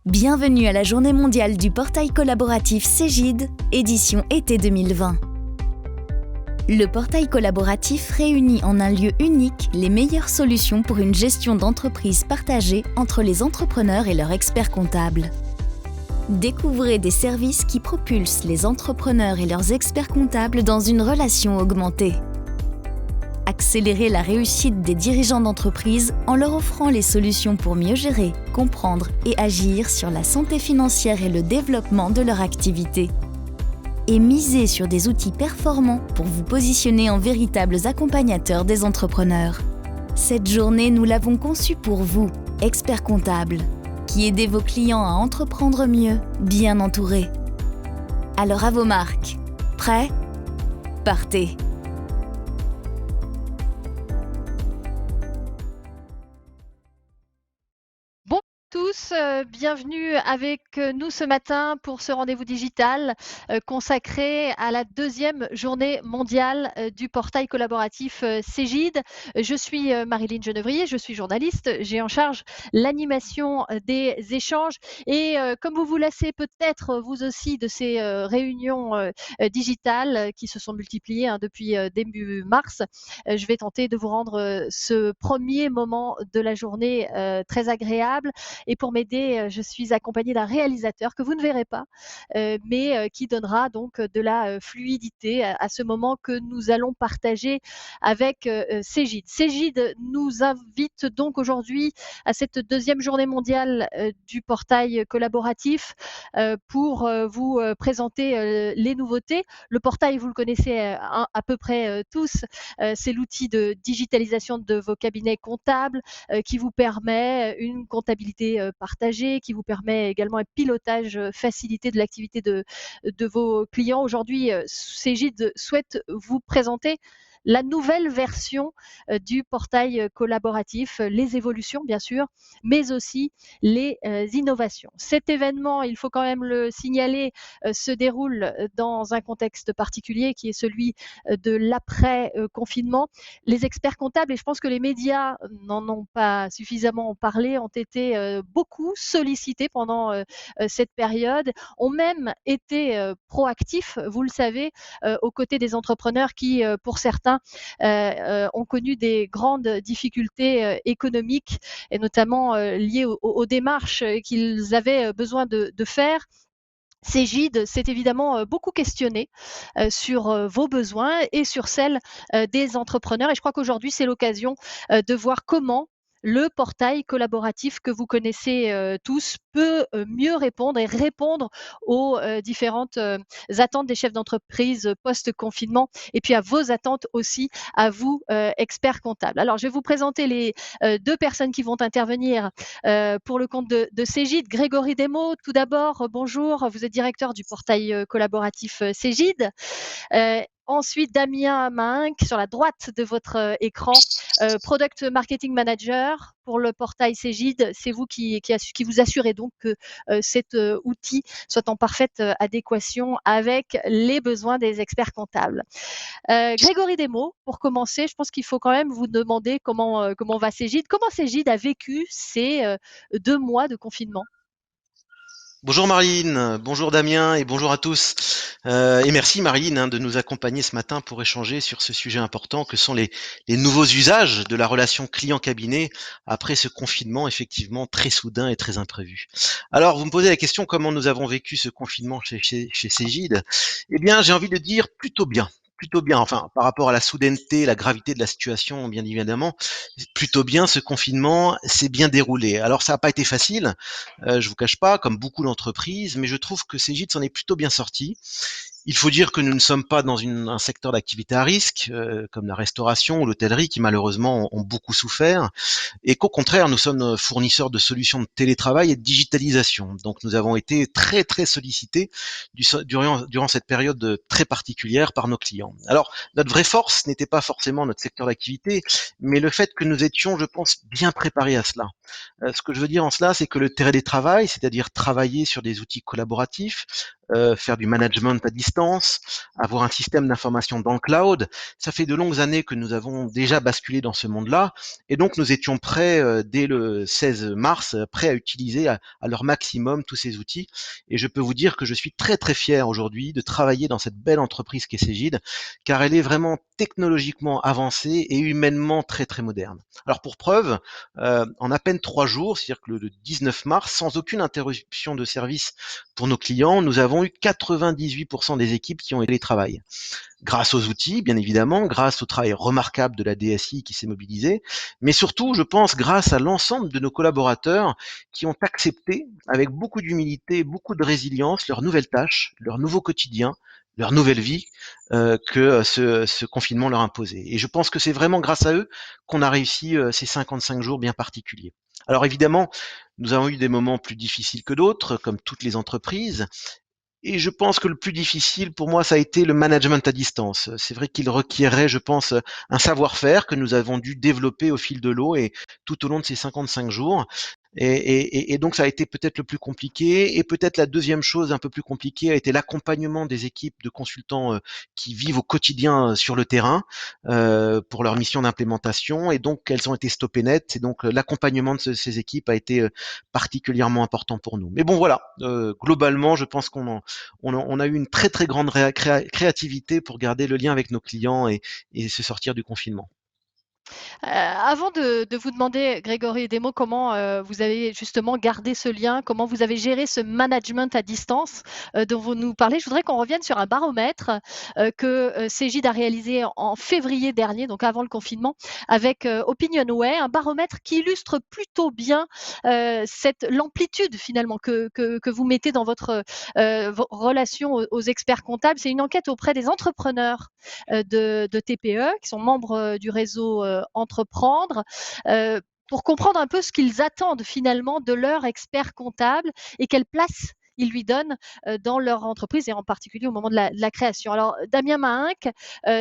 Bienvenue à la Journée mondiale du portail collaboratif Cégide, édition été 2020. Le portail collaboratif réunit en un lieu unique les meilleures solutions pour une gestion d'entreprise partagée entre les entrepreneurs et leurs experts comptables. Découvrez des services qui propulsent les entrepreneurs et leurs experts comptables dans une relation augmentée. Accélérez la réussite des dirigeants d'entreprise en leur offrant les solutions pour mieux gérer, comprendre et agir sur la santé financière et le développement de leur activité. Et misez sur des outils performants pour vous positionner en véritables accompagnateurs des entrepreneurs. Cette journée, nous l'avons conçue pour vous, experts comptables, qui aidez vos clients à entreprendre mieux, bien entourés. Alors à vos marques. Prêts ? Partez ! Tous, bienvenue avec nous ce matin pour ce rendez-vous digital consacré à la deuxième journée mondiale du portail collaboratif Cégide. Je suis Marilyn Genevrier, je suis journaliste, j'ai en charge l'animation des échanges et comme vous vous lassez peut-être vous aussi de ces réunions digitales qui se sont multipliées depuis début mars, je vais tenter de vous rendre ce premier moment de la journée très agréable. Et pour m'aider, je suis accompagnée d'un réalisateur que vous ne verrez pas, mais qui donnera donc de la fluidité à ce moment que nous allons partager avec Cégide. Cégide nous invite donc aujourd'hui à cette deuxième journée mondiale du portail collaboratif pour vous présenter les nouveautés. Le portail, vous le connaissez à peu près tous, c'est l'outil de digitalisation de vos cabinets comptables qui vous permet une comptabilité partagée, qui vous permet également un pilotage facilité de l'activité de vos clients. Aujourd'hui, Cégide souhaite vous présenter la nouvelle version du portail collaboratif, les évolutions bien sûr, mais aussi les innovations. Cet événement, il faut quand même le signaler, se déroule dans un contexte particulier qui est celui de l'après-confinement. Les experts comptables, et je pense que les médias n'en ont pas suffisamment parlé, ont été beaucoup sollicités pendant cette période, ont même été proactifs, vous le savez, aux côtés des entrepreneurs qui, pour certains, ont connu des grandes difficultés économiques et notamment liées aux démarches qu'ils avaient besoin de faire. Cégide s'est évidemment beaucoup questionné sur vos besoins et sur celles des entrepreneurs. Et je crois qu'aujourd'hui, c'est l'occasion de voir comment le portail collaboratif que vous connaissez tous peut mieux répondre et répondre aux différentes attentes des chefs d'entreprise post-confinement et puis à vos attentes aussi, à vous, experts comptables. Alors, je vais vous présenter les deux personnes qui vont intervenir pour le compte de Cégide. Grégory Desmaux, tout d'abord, bonjour, vous êtes directeur du portail collaboratif Cégide. Ensuite, Damien Mainck, sur la droite de votre écran, Product Marketing Manager pour le portail Cégide. C'est vous qui vous assurez donc que cet outil soit en parfaite adéquation avec les besoins des experts comptables. Grégory Desmaux, pour commencer, je pense qu'il faut quand même vous demander comment va Cégide. Comment Cégide a vécu ces 2 mois de confinement? Bonjour Marine, bonjour Damien et bonjour à tous. Et merci Marine de nous accompagner ce matin pour échanger sur ce sujet important que sont les nouveaux usages de la relation client-cabinet après ce confinement effectivement très soudain et très imprévu. Alors vous me posez la question comment nous avons vécu ce confinement chez Cégide. Eh bien j'ai envie de dire plutôt bien. Plutôt bien, enfin par rapport à la soudaineté, la gravité de la situation, bien évidemment, plutôt bien ce confinement s'est bien déroulé. Alors ça n'a pas été facile, je vous cache pas, comme beaucoup d'entreprises, mais je trouve que Cégide s'en est plutôt bien sorti. Il faut dire que nous ne sommes pas dans un secteur d'activité à risque, comme la restauration ou l'hôtellerie, qui malheureusement ont beaucoup souffert, et qu'au contraire, nous sommes fournisseurs de solutions de télétravail et de digitalisation. Donc nous avons été très très sollicités durant cette période très particulière par nos clients. Alors notre vraie force n'était pas forcément notre secteur d'activité, mais le fait que nous étions, je pense, bien préparés à cela. Ce que je veux dire en cela, c'est que le télétravail, c'est-à-dire travailler sur des outils collaboratifs, faire du management à distance, avoir un système d'information dans le cloud. Ça fait de longues années que nous avons déjà basculé dans ce monde-là, et donc nous étions prêts dès le 16 mars, prêts à utiliser à leur maximum tous ces outils. Et je peux vous dire que je suis très très fier aujourd'hui de travailler dans cette belle entreprise qu'est Cegid, car elle est vraiment technologiquement avancée et humainement très très moderne. Alors pour preuve, en à peine 3 jours, c'est-à-dire que le 19 mars, sans aucune interruption de service pour nos clients, nous avons eu 98% des équipes qui ont été télétravail. Grâce aux outils, bien évidemment, grâce au travail remarquable de la DSI qui s'est mobilisée, mais surtout, je pense, grâce à l'ensemble de nos collaborateurs qui ont accepté, avec beaucoup d'humilité, beaucoup de résilience, leurs nouvelles tâches, leur nouveau quotidien, leur nouvelle vie que ce confinement leur imposait. Et je pense que c'est vraiment grâce à eux qu'on a réussi ces 55 jours bien particuliers. Alors évidemment, nous avons eu des moments plus difficiles que d'autres, comme toutes les entreprises, et je pense que le plus difficile pour moi, ça a été le management à distance. C'est vrai qu'il requérait, je pense, un savoir-faire que nous avons dû développer au fil de l'eau et tout au long de ces 55 jours. Et donc ça a été peut-être le plus compliqué. Et peut-être la deuxième chose un peu plus compliquée a été l'accompagnement des équipes de consultants qui vivent au quotidien sur le terrain pour leur mission d'implémentation. Et donc elles ont été stoppées net. Et donc l'accompagnement de ces équipes a été particulièrement important pour nous. Mais bon voilà, globalement, je pense on a eu une très très grande créativité pour garder le lien avec nos clients et se sortir du confinement. Avant de vous demander, Grégory et Demo, comment vous avez justement gardé ce lien, comment vous avez géré ce management à distance dont vous nous parlez, je voudrais qu'on revienne sur un baromètre que Cegid a réalisé en février dernier, donc avant le confinement, avec Opinionway, un baromètre qui illustre plutôt bien l'amplitude finalement que vous mettez dans votre relation aux experts comptables. C'est une enquête auprès des entrepreneurs de TPE qui sont membres du réseau Entreprendre, pour comprendre un peu ce qu'ils attendent finalement de leur expert comptable et quelle place ils lui donnent dans leur entreprise et en particulier au moment de la création. Alors, Damien Mahinck,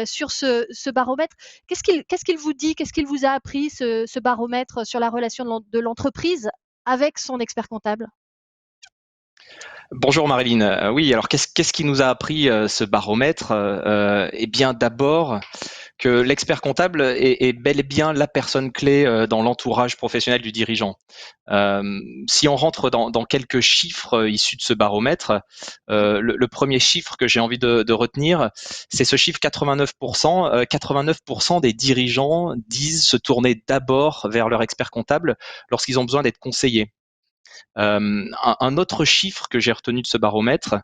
sur ce baromètre, qu'est-ce qu'il vous dit, qu'est-ce qu'il vous a appris, ce baromètre sur la relation de l'entreprise avec son expert comptable? Bonjour Marilyn. Oui, alors qu'est-ce qui nous a appris ce baromètre? Eh bien, d'abord que l'expert comptable est bel et bien la personne clé dans l'entourage professionnel du dirigeant. Si on rentre dans quelques chiffres issus de ce baromètre, le premier chiffre que j'ai envie de retenir, c'est ce chiffre 89%. 89% des dirigeants disent se tourner d'abord vers leur expert comptable lorsqu'ils ont besoin d'être conseillés. Un autre chiffre que j'ai retenu de ce baromètre,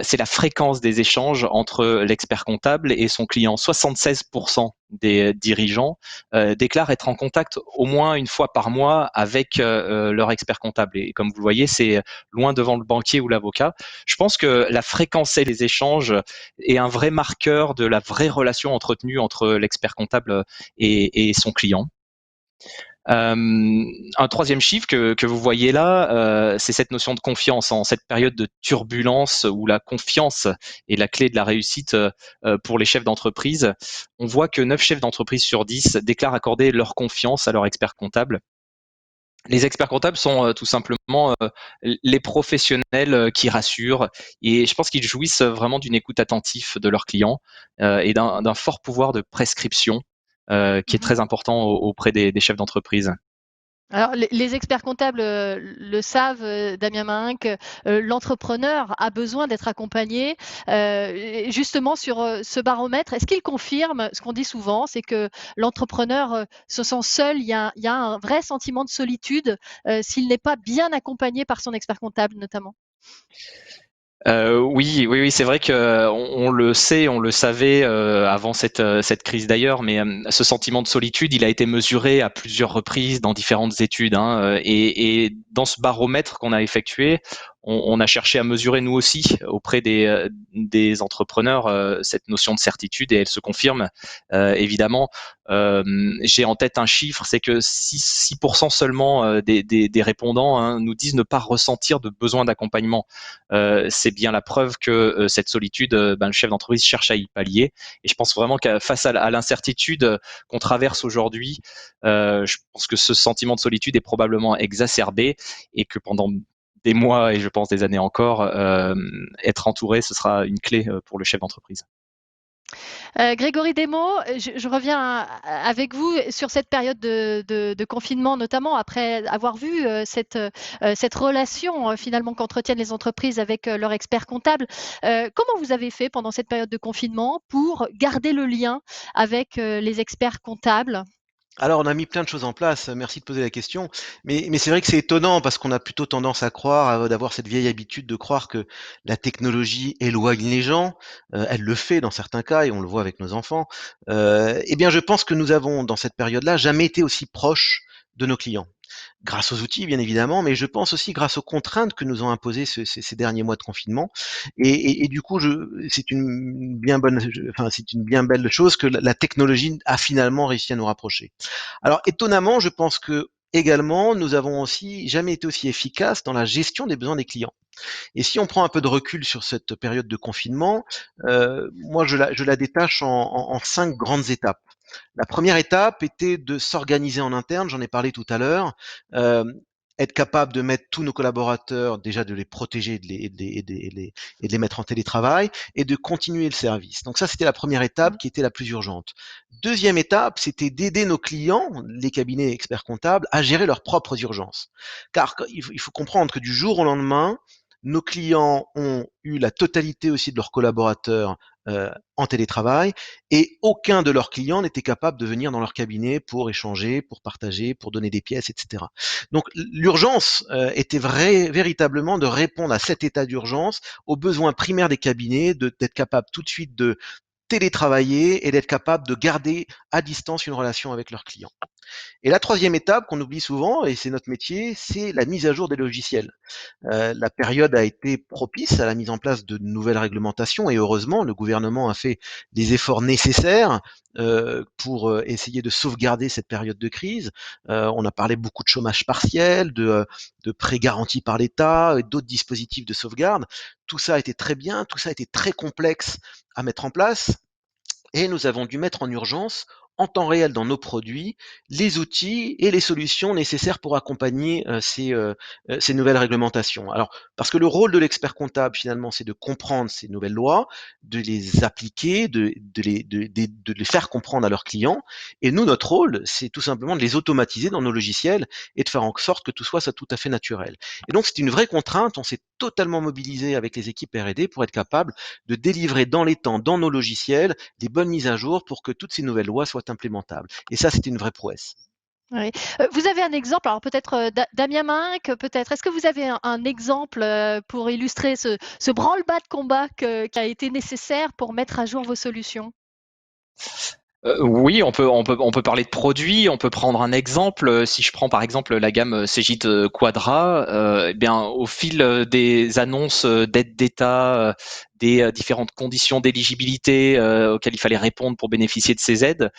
c'est la fréquence des échanges entre l'expert comptable et son client. 76% des dirigeants déclarent être en contact au moins une fois par mois avec leur expert comptable. Et comme vous le voyez, c'est loin devant le banquier ou l'avocat. Je pense que la fréquence et les échanges est un vrai marqueur de la vraie relation entretenue entre l'expert comptable et son client. Un troisième chiffre que vous voyez là, c'est cette notion de confiance. En cette période de turbulence où la confiance est la clé de la réussite pour les chefs d'entreprise, on voit que 9 chefs d'entreprise sur 10 déclarent accorder leur confiance à leur expert comptable. Les experts comptables sont tout simplement les professionnels qui rassurent, et je pense qu'ils jouissent vraiment d'une écoute attentive de leurs clients et d'un fort pouvoir de prescription qui est très important auprès des chefs d'entreprise. Alors, les experts comptables le savent, Damien Mahinck, l'entrepreneur a besoin d'être accompagné. Justement, sur ce baromètre, est-ce qu'il confirme ce qu'on dit souvent, c'est que l'entrepreneur se sent seul, il y a un vrai sentiment de solitude s'il n'est pas bien accompagné par son expert comptable notamment? Oui, c'est vrai que on le sait, on le savait avant cette crise d'ailleurs, mais ce sentiment de solitude, il a été mesuré à plusieurs reprises dans différentes études, hein, et dans ce baromètre qu'on a effectué, on a cherché à mesurer nous aussi auprès des entrepreneurs cette notion de certitude, et elle se confirme évidemment. J'ai en tête un chiffre, c'est que 6% seulement des répondants, hein, nous disent ne pas ressentir de besoin d'accompagnement. C'est bien la preuve que cette solitude, le chef d'entreprise cherche à y pallier. Et je pense vraiment qu'à face à l'incertitude qu'on traverse aujourd'hui, je pense que ce sentiment de solitude est probablement exacerbé, et que pendant des mois et je pense des années encore, être entouré, ce sera une clé pour le chef d'entreprise. Grégory Desmaux, je reviens avec vous sur cette période de confinement, notamment après avoir vu cette relation finalement qu'entretiennent les entreprises avec leur expert comptable. Comment vous avez fait pendant cette période de confinement pour garder le lien avec les experts comptables? Alors, on a mis plein de choses en place. Merci de poser la question. Mais c'est vrai que c'est étonnant parce qu'on a plutôt tendance à croire, d'avoir cette vieille habitude de croire que la technologie éloigne les gens. Elle le fait dans certains cas et on le voit avec nos enfants. Eh bien, je pense que nous avons, dans cette période-là, jamais été aussi proches de nos clients. Grâce aux outils, bien évidemment, mais je pense aussi grâce aux contraintes que nous ont imposées ces derniers mois de confinement. Et du coup, c'est une bien bonne, enfin, c'est une bien belle chose que la technologie a finalement réussi à nous rapprocher. Alors, étonnamment, je pense que également, nous avons aussi jamais été aussi efficaces dans la gestion des besoins des clients. Et si on prend un peu de recul sur cette période de confinement, moi je la détache en 5 grandes étapes. La première étape était de s'organiser en interne, j'en ai parlé tout à l'heure, être capable de mettre tous nos collaborateurs, déjà de les protéger et de les mettre en télétravail et de continuer le service. Donc ça, c'était la première étape qui était la plus urgente. Deuxième étape, c'était d'aider nos clients, les cabinets experts comptables, à gérer leurs propres urgences. Car il faut comprendre que du jour au lendemain, nos clients ont eu la totalité aussi de leurs collaborateurs en télétravail et aucun de leurs clients n'était capable de venir dans leur cabinet pour échanger, pour partager, pour donner des pièces, etc. Donc l'urgence était véritablement de répondre à cet état d'urgence, aux besoins primaires des cabinets, d'être capable tout de suite de télétravailler et d'être capable de garder à distance une relation avec leurs clients. Et la troisième étape qu'on oublie souvent, et c'est notre métier, c'est la mise à jour des logiciels. La période a été propice à la mise en place de nouvelles réglementations et heureusement, le gouvernement a fait les efforts nécessaires pour essayer de sauvegarder cette période de crise. On a parlé beaucoup de chômage partiel, de prêts garantis par l'État, et d'autres dispositifs de sauvegarde. Tout ça a été très bien, tout ça a été très complexe à mettre en place et nous avons dû mettre en urgence, en temps réel dans nos produits, les outils et les solutions nécessaires pour accompagner ces nouvelles réglementations. Alors, parce que le rôle de l'expert comptable, finalement, c'est de comprendre ces nouvelles lois, de les appliquer, de les faire comprendre à leurs clients. Et nous, notre rôle, c'est tout simplement de les automatiser dans nos logiciels et de faire en sorte que tout soit tout à fait naturel. Et donc, c'est une vraie contrainte. On s'est totalement mobilisé avec les équipes R&D pour être capable de délivrer dans les temps, dans nos logiciels, les bonnes mises à jour pour que toutes ces nouvelles lois soient implémentables. Et ça, c'est une vraie prouesse. Oui. Vous avez un exemple, alors peut-être Damien Minck, peut-être. Est-ce que vous avez un exemple pour illustrer ce branle-bas de combat qui a été nécessaire pour mettre à jour vos solutions? Oui, on peut parler de produits. On peut prendre un exemple. Si je prends par exemple la gamme Cegid Quadra, eh bien au fil des annonces d'aides d'État, des différentes conditions d'éligibilité auxquelles il fallait répondre pour bénéficier de ces aides,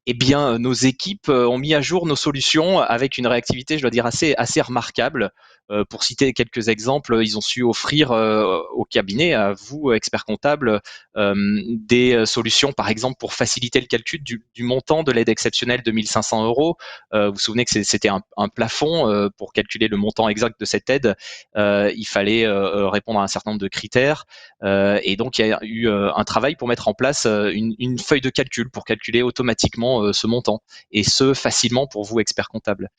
eh bien nos équipes ont mis à jour nos solutions avec une réactivité, je dois dire, assez remarquable. Pour citer quelques exemples, ils ont su offrir au cabinet, à vous, experts comptables, des solutions, par exemple, pour faciliter le calcul du montant de l'aide exceptionnelle de 1 500 €. Vous vous souvenez que c'était un plafond pour calculer le montant exact de cette aide. Il fallait répondre à un certain nombre de critères. Et donc, il y a eu un travail pour mettre en place une feuille de calcul pour calculer automatiquement ce montant, et ce, facilement pour vous, experts comptables.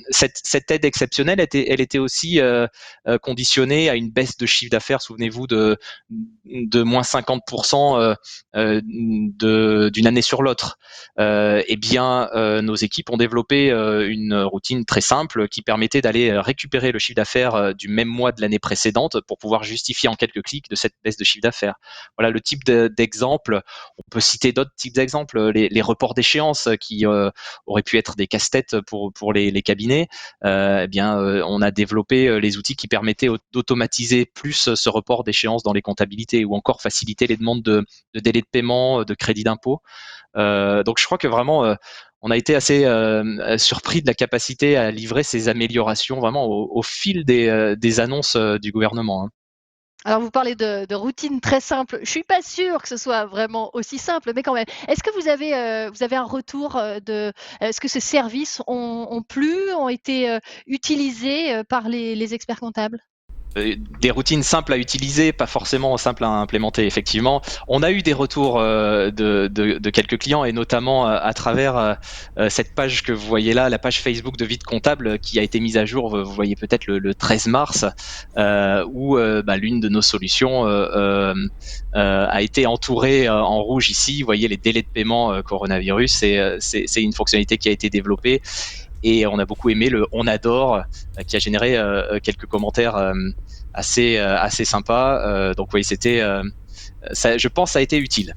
Cette aide exceptionnelle, elle était aussi conditionnée à une baisse de chiffre d'affaires, souvenez-vous, de moins 50% d'une année sur l'autre. Eh bien, nos équipes ont développé une routine très simple qui permettait d'aller récupérer le chiffre d'affaires du même mois de l'année précédente pour pouvoir justifier en quelques clics de cette baisse de chiffre d'affaires. Voilà le type d'exemple. On peut citer d'autres types d'exemples, les reports d'échéance qui auraient pu être des casse-têtes pour les cabinets. Eh bien, on a développé les outils qui permettaient d'automatiser plus ce report d'échéance dans les comptabilités, ou encore faciliter les demandes de délai de paiement, de crédit d'impôt. Donc je crois que vraiment on a été assez surpris de la capacité à livrer ces améliorations vraiment au fil des annonces du gouvernement, hein. Alors, vous parlez de routines très simples. Je suis pas sûre que ce soit vraiment aussi simple, mais quand même. Est-ce que vous avez un retour est-ce que ces services ont plu, ont été utilisés par les experts comptables? Des routines simples à utiliser, pas forcément simples à implémenter, effectivement. On a eu des retours de quelques clients, et notamment à travers cette page que vous voyez là, la page Facebook de Vide Comptable, qui a été mise à jour, vous voyez peut-être le 13 mars, où l'une de nos solutions a été entourée en rouge ici. Vous voyez les délais de paiement coronavirus, c'est une fonctionnalité qui a été développée, et on a beaucoup aimé le on adore, qui a généré quelques commentaires assez sympas. Donc oui, je pense, ça a été utile.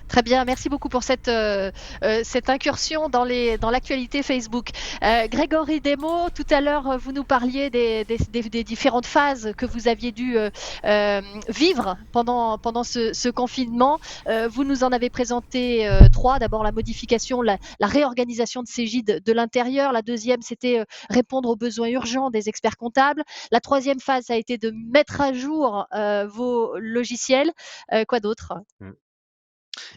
Très bien, merci beaucoup pour cette incursion dans l'actualité Facebook. Grégory Desmaux, tout à l'heure, vous nous parliez des différentes phases que vous aviez dû vivre pendant ce confinement. Vous nous en avez présenté 3. D'abord, la modification, la réorganisation de Cégide de l'intérieur. La deuxième, c'était répondre aux besoins urgents des experts comptables. La troisième phase, ça a été de mettre à jour vos logiciels. Quoi d'autre?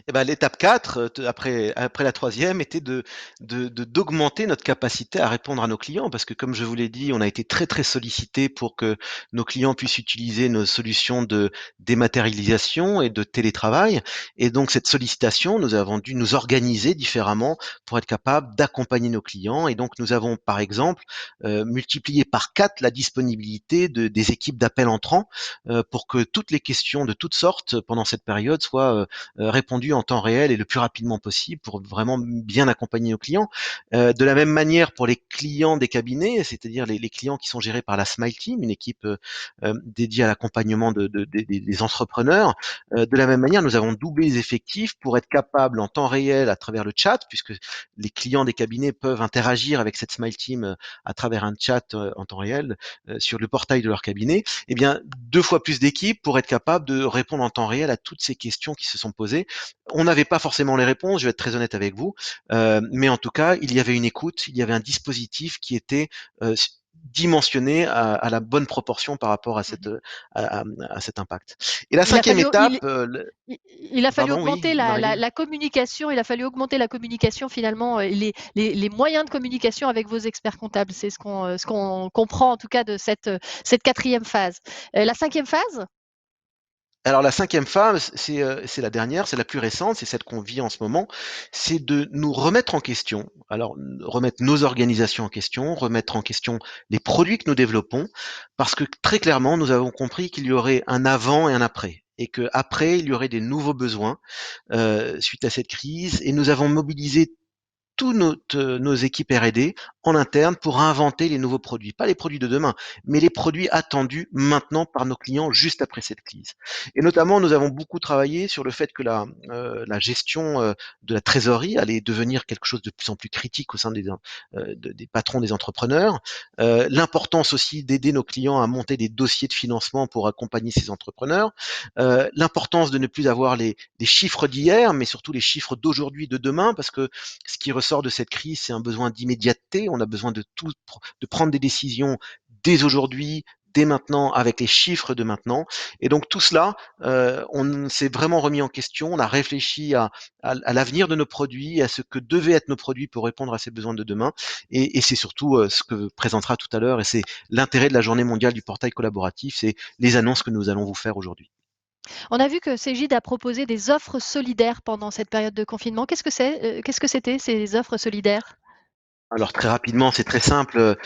Eh ben, l'étape 4, après la troisième, était d'augmenter notre capacité à répondre à nos clients. Parce que comme je vous l'ai dit, on a été très, très sollicité pour que nos clients puissent utiliser nos solutions de dématérialisation et de télétravail. Et donc, cette sollicitation, nous avons dû nous organiser différemment pour être capable d'accompagner nos clients. Et donc, nous avons, par exemple, multiplié par 4 la disponibilité des équipes d'appel entrant pour que toutes les questions de toutes sortes pendant cette période soient répondu en temps réel et le plus rapidement possible pour vraiment bien accompagner nos clients. De la même manière pour les clients des cabinets, c'est-à-dire les clients qui sont gérés par la Smile Team, une équipe dédiée à l'accompagnement des entrepreneurs. De la même manière, nous avons doublé les effectifs pour être capables en temps réel à travers le chat, puisque les clients des cabinets peuvent interagir avec cette Smile Team à travers un chat en temps réel sur le portail de leur cabinet. Eh bien, 2 fois plus d'équipes pour être capable de répondre en temps réel à toutes ces questions qui se sont posées. On n'avait pas forcément les réponses, je vais être très honnête avec vous, mais en tout cas, il y avait une écoute, il y avait un dispositif qui était dimensionné à la bonne proportion par rapport à Mmh. à cet impact. Et la Il a cinquième fallu étape, il a fallu pardon, oui, augmenter Marilyn. la communication, il a fallu augmenter la communication finalement, et les moyens de communication avec vos experts comptables. C'est ce qu'on comprend en tout cas de cette 4e phase. La 5e phase? Alors la cinquième phase, c'est la dernière, c'est la plus récente, c'est celle qu'on vit en ce moment, c'est de nous remettre en question. Alors remettre nos organisations en question, remettre en question les produits que nous développons, parce que très clairement, nous avons compris qu'il y aurait un avant et un après, et qu'après, il y aurait des nouveaux besoins suite à cette crise, et nous avons mobilisé nos équipes R&D en interne pour inventer les nouveaux produits. Pas les produits de demain, mais les produits attendus maintenant par nos clients juste après cette crise. Et notamment, nous avons beaucoup travaillé sur le fait que la gestion de la trésorerie allait devenir quelque chose de plus en plus critique au sein des patrons des entrepreneurs. L'importance aussi d'aider nos clients à monter des dossiers de financement pour accompagner ces entrepreneurs. L'importance de ne plus avoir les chiffres d'hier, mais surtout les chiffres d'aujourd'hui, de demain, parce que ce qui ressort de cette crise, c'est un besoin d'immédiateté. On a besoin de prendre des décisions dès aujourd'hui, dès maintenant, avec les chiffres de maintenant. Et donc tout cela, on s'est vraiment remis en question. On a réfléchi à l'avenir de nos produits, à ce que devaient être nos produits pour répondre à ces besoins de demain. Et c'est surtout ce que présentera tout à l'heure. Et c'est l'intérêt de la Journée mondiale du portail collaboratif. C'est les annonces que nous allons vous faire aujourd'hui. On a vu que Cégide a proposé des offres solidaires pendant cette période de confinement. Qu'est-ce que c'était ces offres solidaires? Alors très rapidement, c'est très simple.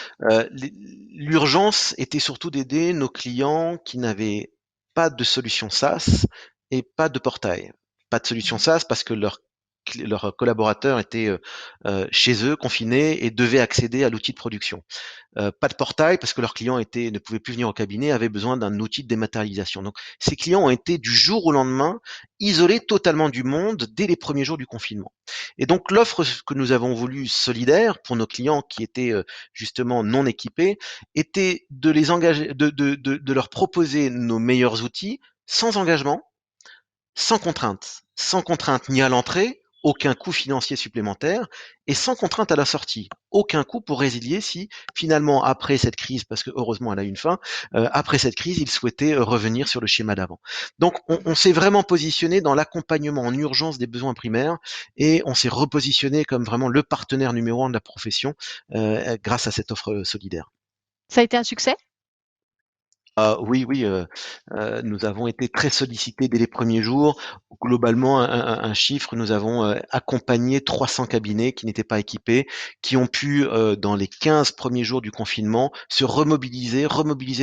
L'urgence était surtout d'aider nos clients qui n'avaient pas de solution SaaS et pas de portail. Pas de solution Mmh. SaaS parce que leurs collaborateurs étaient chez eux, confinés, et devaient accéder à l'outil de production. Pas de portail parce que leurs clients ne pouvaient plus venir au cabinet, avaient besoin d'un outil de dématérialisation. Donc ces clients ont été du jour au lendemain isolés totalement du monde dès les premiers jours du confinement. Et donc l'offre que nous avons voulu solidaire pour nos clients qui étaient justement non équipés était de les engager, de leur proposer nos meilleurs outils sans engagement, sans contrainte ni à l'entrée aucun coût financier supplémentaire et sans contrainte à la sortie. Aucun coût pour résilier si finalement après cette crise, parce que heureusement elle a une fin, après cette crise, il souhaitait revenir sur le schéma d'avant. Donc on s'est vraiment positionné dans l'accompagnement en urgence des besoins primaires et on s'est repositionné comme vraiment le partenaire numéro 1 de la profession grâce à cette offre solidaire. Ça a été un succès? Oui, oui, nous avons été très sollicités dès les premiers jours. Globalement, un chiffre, nous avons, accompagné 300 cabinets qui n'étaient pas équipés, qui ont pu, dans les 15 premiers jours du confinement, se remobiliser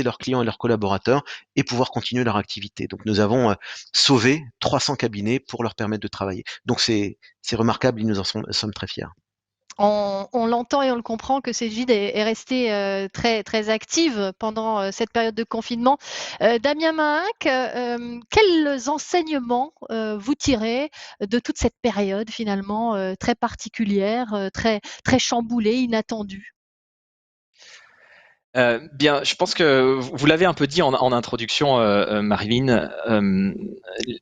leurs clients et leurs collaborateurs et pouvoir continuer leur activité. Donc nous avons, sauvé 300 cabinets pour leur permettre de travailler. Donc c'est remarquable, nous en sommes très fiers. On l'entend et on le comprend que Cégide est restée très, très active pendant cette période de confinement. Damien Mahinck, quels enseignements vous tirez de toute cette période finalement très particulière, très, très chamboulée, inattendue? Bien, je pense que vous l'avez un peu dit en introduction, Marilyn.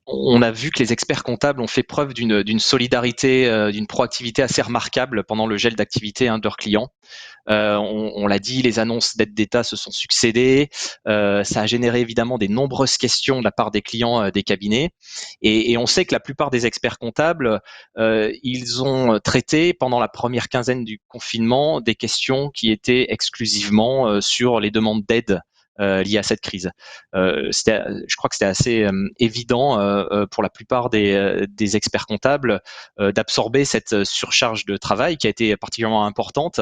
On a vu que les experts comptables ont fait preuve d'une solidarité, d'une proactivité assez remarquable pendant le gel d'activité de leurs clients. On l'a dit, les annonces d'aides d'État se sont succédées. Ça a généré évidemment des nombreuses questions de la part des clients des cabinets. Et on sait que la plupart des experts comptables, ils ont traité pendant la première quinzaine du confinement des questions qui étaient exclusivement sur les demandes d'aide liées à cette crise. Je crois que c'était assez évident pour la plupart des experts comptables d'absorber cette surcharge de travail qui a été particulièrement importante.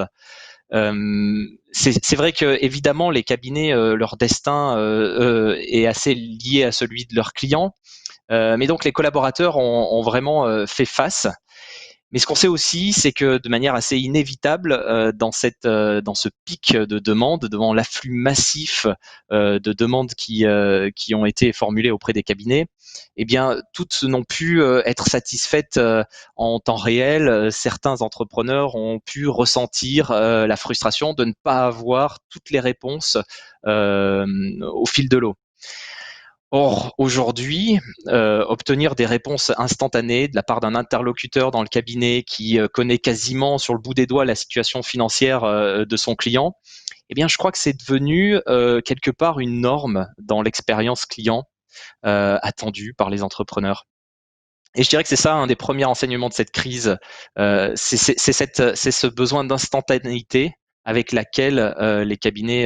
C'est vrai que évidemment les cabinets, leur destin est assez lié à celui de leurs clients, mais donc les collaborateurs ont vraiment fait face. Mais ce qu'on sait aussi, c'est que de manière assez inévitable, dans ce pic de demandes, devant l'afflux massif de demandes qui ont été formulées auprès des cabinets, eh bien, toutes n'ont pu être satisfaites en temps réel. Certains entrepreneurs ont pu ressentir la frustration de ne pas avoir toutes les réponses au fil de l'eau. Or, aujourd'hui, obtenir des réponses instantanées de la part d'un interlocuteur dans le cabinet qui connaît quasiment sur le bout des doigts la situation financière de son client, eh bien, je crois que c'est devenu quelque part une norme dans l'expérience client attendue par les entrepreneurs. Et je dirais que c'est ça un des premiers enseignements de cette crise, c'est ce besoin d'instantanéité avec laquelle les cabinets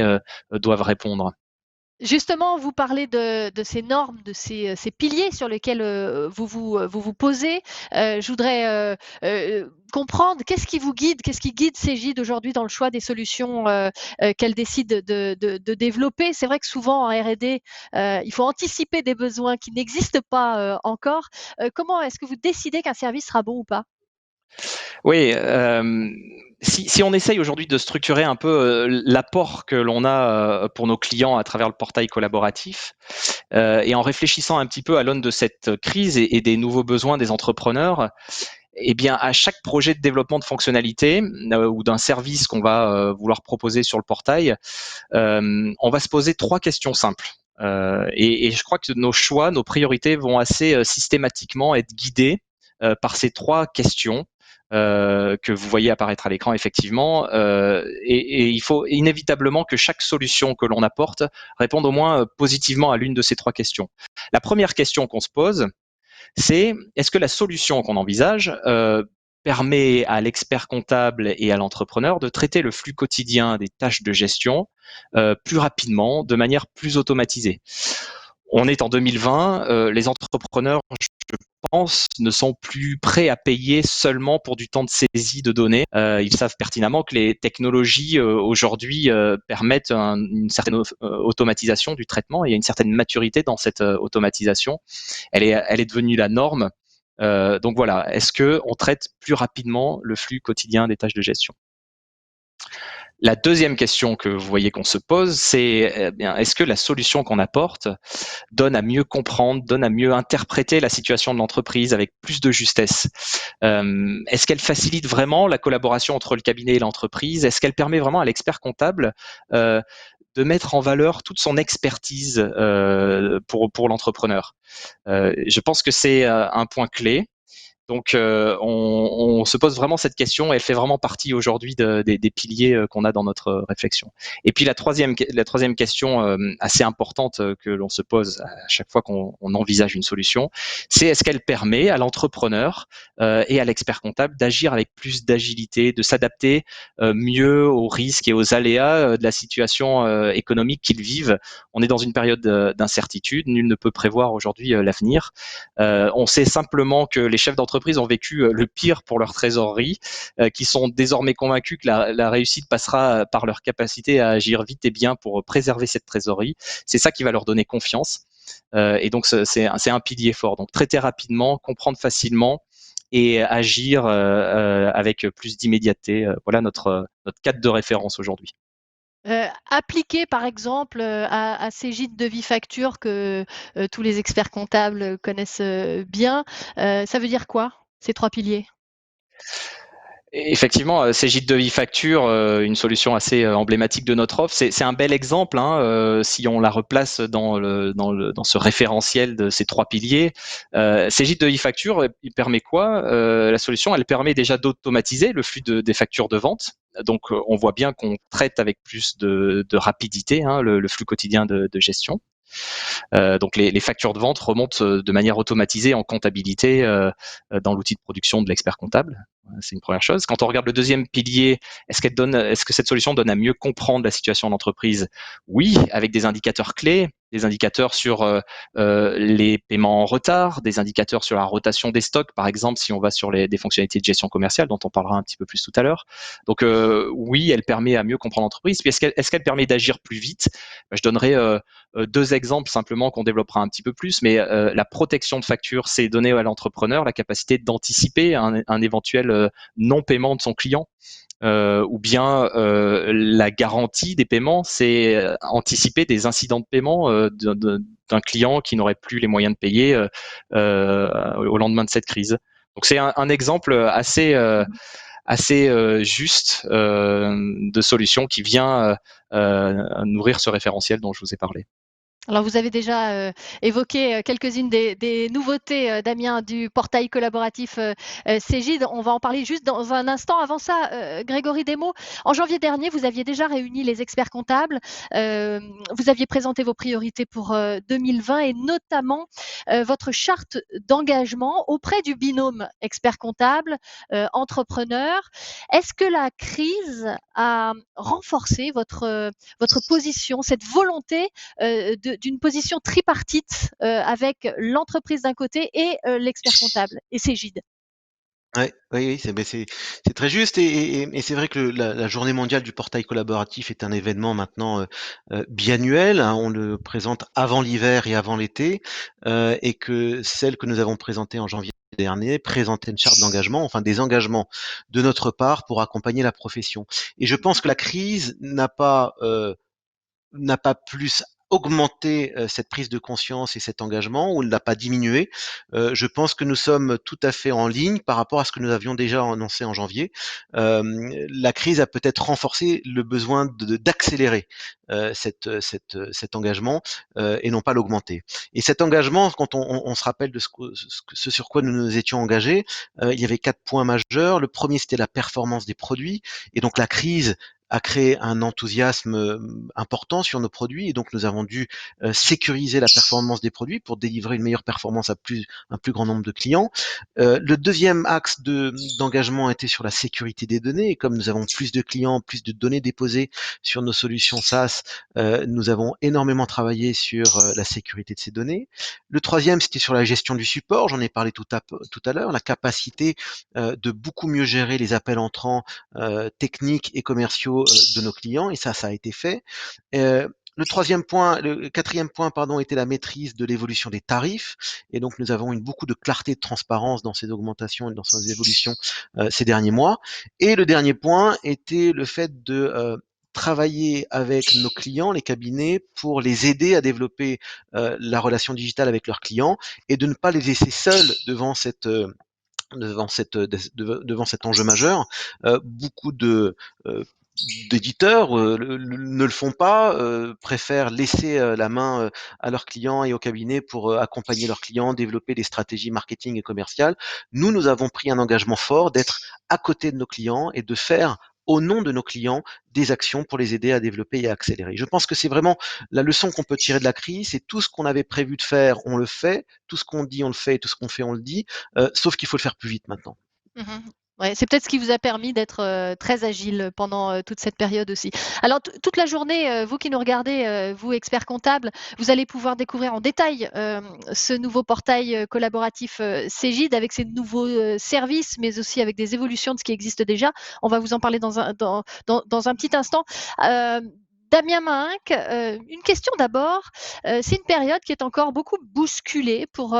doivent répondre. Justement, vous parlez de ces normes, de ces piliers sur lesquels vous posez. Je voudrais comprendre qu'est-ce qui vous guide, qu'est-ce qui guide Cégide aujourd'hui dans le choix des solutions qu'elle décide de développer. C'est vrai que souvent en R&D, il faut anticiper des besoins qui n'existent pas encore. Comment est-ce que vous décidez qu'un service sera bon ou pas? Oui, si on essaye aujourd'hui de structurer un peu l'apport que l'on a pour nos clients à travers le portail collaboratif, et en réfléchissant un petit peu à l'aune de cette crise et des nouveaux besoins des entrepreneurs, eh bien, à chaque projet de développement de fonctionnalité ou d'un service qu'on va vouloir proposer sur le portail, on va se poser 3 questions simples. Et je crois que nos choix, nos priorités vont assez systématiquement être guidés par ces 3 questions que vous voyez apparaître à l'écran effectivement. Et il faut inévitablement que chaque solution que l'on apporte réponde au moins positivement à l'une de ces 3 questions. La première question qu'on se pose, c'est est-ce que la solution qu'on envisage permet à l'expert comptable et à l'entrepreneur de traiter le flux quotidien des tâches de gestion plus rapidement, de manière plus automatisée. On est en 2020, les entrepreneurs, je pense, ne sont plus prêts à payer seulement pour du temps de saisie de données. Ils savent pertinemment que les technologies aujourd'hui permettent une certaine automatisation du traitement et il y a une certaine maturité dans cette automatisation. Elle est devenue la norme. Donc voilà, est-ce qu'on traite plus rapidement le flux quotidien des tâches de gestion? La deuxième question que vous voyez qu'on se pose, c'est est-ce que la solution qu'on apporte donne à mieux comprendre, donne à mieux interpréter la situation de l'entreprise avec plus de justesse? Est-ce qu'elle facilite vraiment la collaboration entre le cabinet et l'entreprise? Est-ce qu'elle permet vraiment à l'expert comptable de mettre en valeur toute son expertise pour l'entrepreneur? Je pense que c'est un point clé. Donc, on se pose vraiment cette question. Elle fait vraiment partie aujourd'hui des piliers qu'on a dans notre réflexion. Et puis la troisième question assez importante que l'on se pose à chaque fois qu'on envisage une solution, c'est est-ce qu'elle permet à l'entrepreneur et à l'expert comptable d'agir avec plus d'agilité, de s'adapter mieux aux risques et aux aléas de la situation économique qu'ils vivent. On est dans une période d'incertitude, nul ne peut prévoir aujourd'hui l'avenir. On sait simplement que les chefs d'entreprise ont vécu le pire pour leur trésorerie, qui sont désormais convaincus que la réussite passera par leur capacité à agir vite et bien pour préserver cette trésorerie. C'est ça qui va leur donner confiance. Et donc, c'est un pilier fort. Donc, traiter rapidement, comprendre facilement et agir avec plus d'immédiateté. Voilà notre cadre de référence aujourd'hui. Appliquer par exemple à ces gîtes de Vifacture que tous les experts comptables connaissent bien, ça veut dire quoi, ces 3 piliers? Effectivement, ces gîtes de Vifacture, une solution assez emblématique de notre offre, c'est un bel exemple, hein, si on la replace dans ce référentiel de ces 3 piliers. Ces gîtes de Vifacture, il permet quoi? La solution, elle permet déjà d'automatiser le flux des factures de vente. Donc, on voit bien qu'on traite avec plus de rapidité, hein, le flux quotidien de gestion. Donc les factures de vente remontent de manière automatisée en comptabilité dans l'outil de production de l'expert comptable. C'est une première chose. Quand on regarde le deuxième pilier, est-ce que cette solution donne à mieux comprendre la situation de l'entreprise? Oui, avec des indicateurs clés, des indicateurs sur les paiements en retard, des indicateurs sur la rotation des stocks, par exemple, si on va sur des fonctionnalités de gestion commerciale, dont on parlera un petit peu plus tout à l'heure. Donc oui, elle permet à mieux comprendre l'entreprise. Puis est-ce qu'elle permet d'agir plus vite? Je donnerai 2 exemples simplement qu'on développera un petit peu plus, mais la protection de facture, c'est donner à l'entrepreneur la capacité d'anticiper un éventuel non-paiement de son client. Ou bien la garantie des paiements, c'est anticiper des incidents de paiement d'un client qui n'aurait plus les moyens de payer au lendemain de cette crise. Donc c'est un exemple assez juste de solution qui vient nourrir ce référentiel dont je vous ai parlé. Alors vous avez déjà évoqué quelques-unes des nouveautés, Damien, du portail collaboratif Cégide. On va en parler juste dans un instant. Avant ça, Grégory Desmaux, en janvier dernier, vous aviez déjà réuni les experts comptables. Vous aviez présenté vos priorités pour 2020 et notamment votre charte d'engagement auprès du binôme expert comptable, entrepreneur. Est-ce que la crise a renforcé votre position, cette volonté d'une position tripartite avec l'entreprise d'un côté et l'expert comptable et Cégide? Ouais, oui, c'est très juste et c'est vrai que la journée mondiale du portail collaboratif est un événement maintenant, biannuel, hein. On le présente avant l'hiver et avant l'été, et que celle que nous avons présentée en janvier dernier présentait une charte d'engagement, enfin des engagements de notre part pour accompagner la profession. Et je pense que la crise n'a pas plus augmenté cette prise de conscience et cet engagement ou ne l'a pas diminué. Je pense que nous sommes tout à fait en ligne par rapport à ce que nous avions déjà annoncé en janvier. La crise a peut-être renforcé le besoin d'accélérer cet engagement et non pas l'augmenter. Et cet engagement, quand on se rappelle de ce sur quoi nous nous étions engagés, il y avait 4 points majeurs. Le premier, c'était la performance des produits. Et donc la crise a créé un enthousiasme important sur nos produits et donc nous avons dû sécuriser la performance des produits pour délivrer une meilleure performance à un plus grand nombre de clients. Le deuxième axe d'engagement était sur la sécurité des données et comme nous avons plus de clients, plus de données déposées sur nos solutions SaaS, nous avons énormément travaillé sur la sécurité de ces données. Le troisième, c'était sur la gestion du support, j'en ai parlé tout à l'heure, la capacité de beaucoup mieux gérer les appels entrants techniques et commerciaux de nos clients, et ça a été fait. Le quatrième point, pardon, était la maîtrise de l'évolution des tarifs, et donc nous avons eu beaucoup de clarté, de transparence dans ces augmentations et dans ces évolutions ces derniers mois. Et le dernier point était le fait de travailler avec nos clients, les cabinets, pour les aider à développer la relation digitale avec leurs clients et de ne pas les laisser seuls devant cet enjeu majeur. Beaucoup de d'éditeurs ne le font pas, préfèrent laisser la main à leurs clients et aux cabinets pour accompagner leurs clients, développer des stratégies marketing et commerciales. Nous avons pris un engagement fort d'être à côté de nos clients et de faire au nom de nos clients des actions pour les aider à développer et à accélérer. Je pense que c'est vraiment la leçon qu'on peut tirer de la crise, c'est tout ce qu'on avait prévu de faire, on le fait, tout ce qu'on dit, on le fait, et tout ce qu'on fait, on le dit, sauf qu'il faut le faire plus vite maintenant. Mmh. Ouais, c'est peut-être ce qui vous a permis d'être, très agile pendant, toute cette période aussi. Alors toute la journée, vous qui nous regardez, vous experts comptables, vous allez pouvoir découvrir en détail, ce nouveau portail, collaboratif, Cégide avec ses nouveaux, services, mais aussi avec des évolutions de ce qui existe déjà. On va vous en parler dans un petit instant. Damien Mahinck, une question d'abord. C'est une période qui est encore beaucoup bousculée pour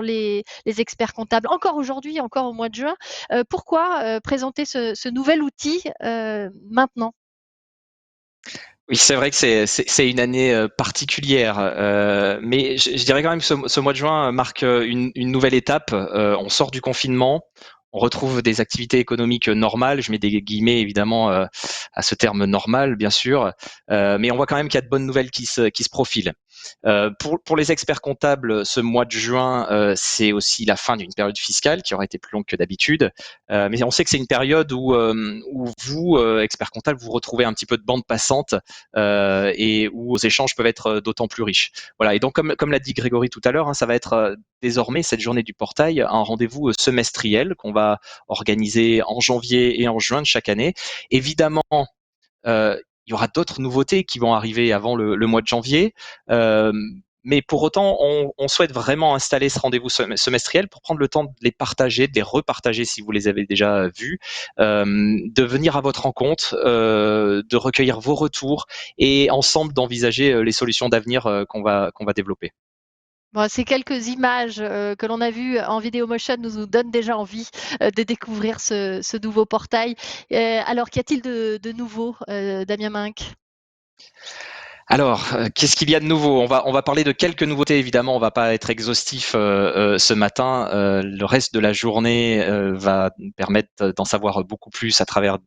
les experts comptables, encore aujourd'hui, encore au mois de juin. Pourquoi présenter ce nouvel outil maintenant? Oui, c'est vrai que c'est une année particulière, mais je dirais quand même que ce mois de juin marque une nouvelle étape. On sort du confinement, on retrouve des activités économiques normales. Je mets des guillemets évidemment à ce terme normal, bien sûr, mais on voit quand même qu'il y a de bonnes nouvelles qui se profilent. Pour les experts comptables, ce mois de juin, c'est aussi la fin d'une période fiscale qui aurait été plus longue que d'habitude. Mais on sait que c'est une période où vous, experts comptables, vous retrouvez un petit peu de bande passante et où vos échanges peuvent être d'autant plus riches. Voilà. Et donc, comme l'a dit Grégory tout à l'heure, hein, ça va être désormais cette journée du portail un rendez-vous semestriel qu'on va organiser en janvier et en juin de chaque année. Évidemment, il y aura d'autres nouveautés qui vont arriver avant le mois de janvier. Mais pour autant, on souhaite vraiment installer ce rendez-vous semestriel pour prendre le temps de les partager, de les repartager si vous les avez déjà vus, de venir à votre rencontre, de recueillir vos retours et ensemble d'envisager les solutions d'avenir qu'on va développer. Bon, ces quelques images, que l'on a vues en Vidéomotion nous donnent déjà envie, de découvrir ce nouveau portail. Alors qu'y a-t-il de nouveau, Damien Mahinck? Alors, qu'est-ce qu'il y a de nouveau? On va parler de quelques nouveautés, évidemment, on va pas être exhaustif ce matin. Le reste de la journée va nous permettre d'en savoir beaucoup plus à travers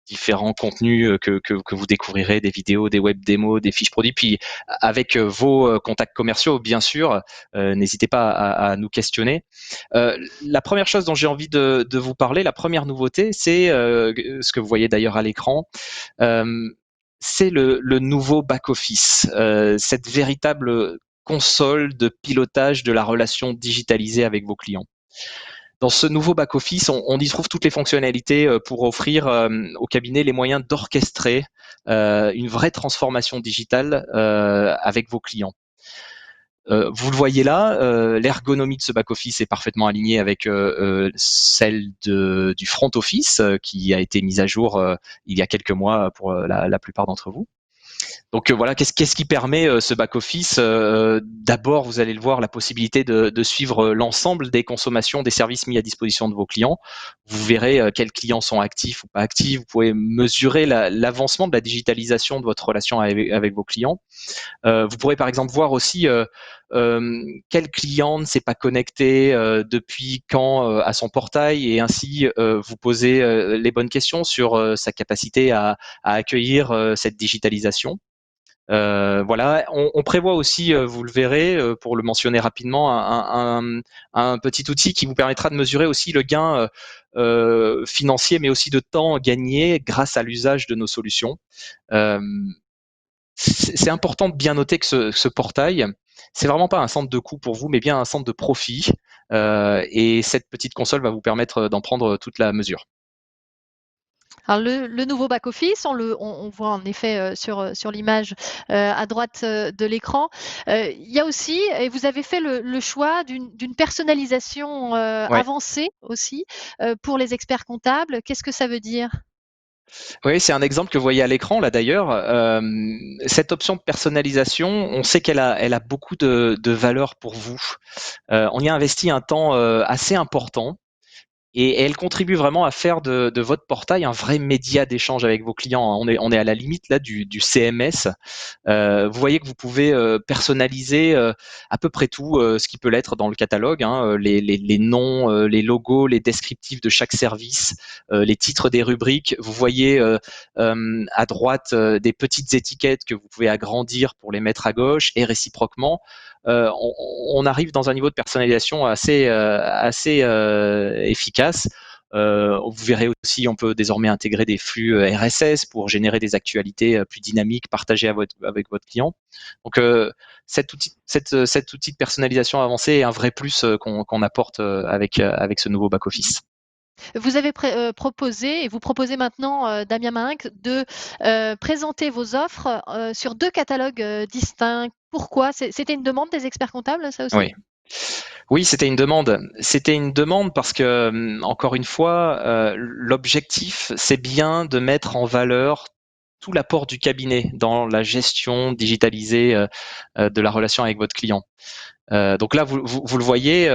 différents contenus que vous découvrirez, des vidéos, des web démos, des fiches produits, puis avec vos contacts commerciaux, bien sûr. N'hésitez pas à nous questionner. La première chose dont j'ai envie de vous parler, la première nouveauté, c'est ce que vous voyez d'ailleurs à l'écran. C'est le nouveau back-office, cette véritable console de pilotage de la relation digitalisée avec vos clients. Dans ce nouveau back-office, on y trouve toutes les fonctionnalités pour offrir au cabinet les moyens d'orchestrer une vraie transformation digitale avec vos clients. Vous le voyez là, l'ergonomie de ce back-office est parfaitement alignée avec celle du front office qui a été mise à jour il y a quelques mois pour la plupart d'entre vous. Donc voilà, qu'est-ce qui permet ce back-office? D'abord, vous allez le voir, la possibilité de suivre l'ensemble des consommations des services mis à disposition de vos clients. Vous verrez quels clients sont actifs ou pas actifs. Vous pouvez mesurer l'avancement de la digitalisation de votre relation avec vos clients. Vous pourrez par exemple voir aussi quel client ne s'est pas connecté depuis quand à son portail et ainsi vous poser les bonnes questions sur sa capacité à accueillir cette digitalisation. Voilà, on prévoit aussi, vous le verrez, pour le mentionner rapidement, un petit outil qui vous permettra de mesurer aussi le gain financier, mais aussi de temps gagné grâce à l'usage de nos solutions. C'est important de bien noter que ce portail, c'est vraiment pas un centre de coût pour vous, mais bien un centre de profit. Et cette petite console va vous permettre d'en prendre toute la mesure. Alors le nouveau back-office, on voit en effet sur l'image à droite de l'écran. Il y a aussi, et vous avez fait le choix d'une personnalisation Ouais. avancée aussi pour les experts comptables. Qu'est-ce que ça veut dire? Oui, c'est un exemple que vous voyez à l'écran là d'ailleurs. Cette option de personnalisation, on sait elle a beaucoup de valeur pour vous. On y a investi un temps assez important. et elle contribue vraiment à faire de votre portail un vrai média d'échange avec vos clients. On est à la limite là du CMS. Vous voyez que vous pouvez personnaliser à peu près tout ce qui peut l'être dans le catalogue, hein, les noms, les logos, les descriptifs de chaque service, les titres des rubriques. Vous voyez à droite des petites étiquettes que vous pouvez agrandir pour les mettre à gauche et réciproquement. On arrive dans un niveau de personnalisation assez efficace. Vous verrez aussi, on peut désormais intégrer des flux RSS pour générer des actualités plus dynamiques partagées avec votre client. Donc, cet outil de personnalisation avancé est un vrai plus qu'on apporte avec ce nouveau back-office. Vous avez proposé, et vous proposez maintenant, Damien Mahinck, de présenter vos offres sur 2 catalogues distincts. Pourquoi? C'était une demande des experts comptables, ça aussi? Oui. Oui, c'était une demande. C'était une demande parce que, encore une fois, l'objectif, c'est bien de mettre en valeur tout l'apport du cabinet dans la gestion digitalisée de la relation avec votre client. Donc là, vous le voyez,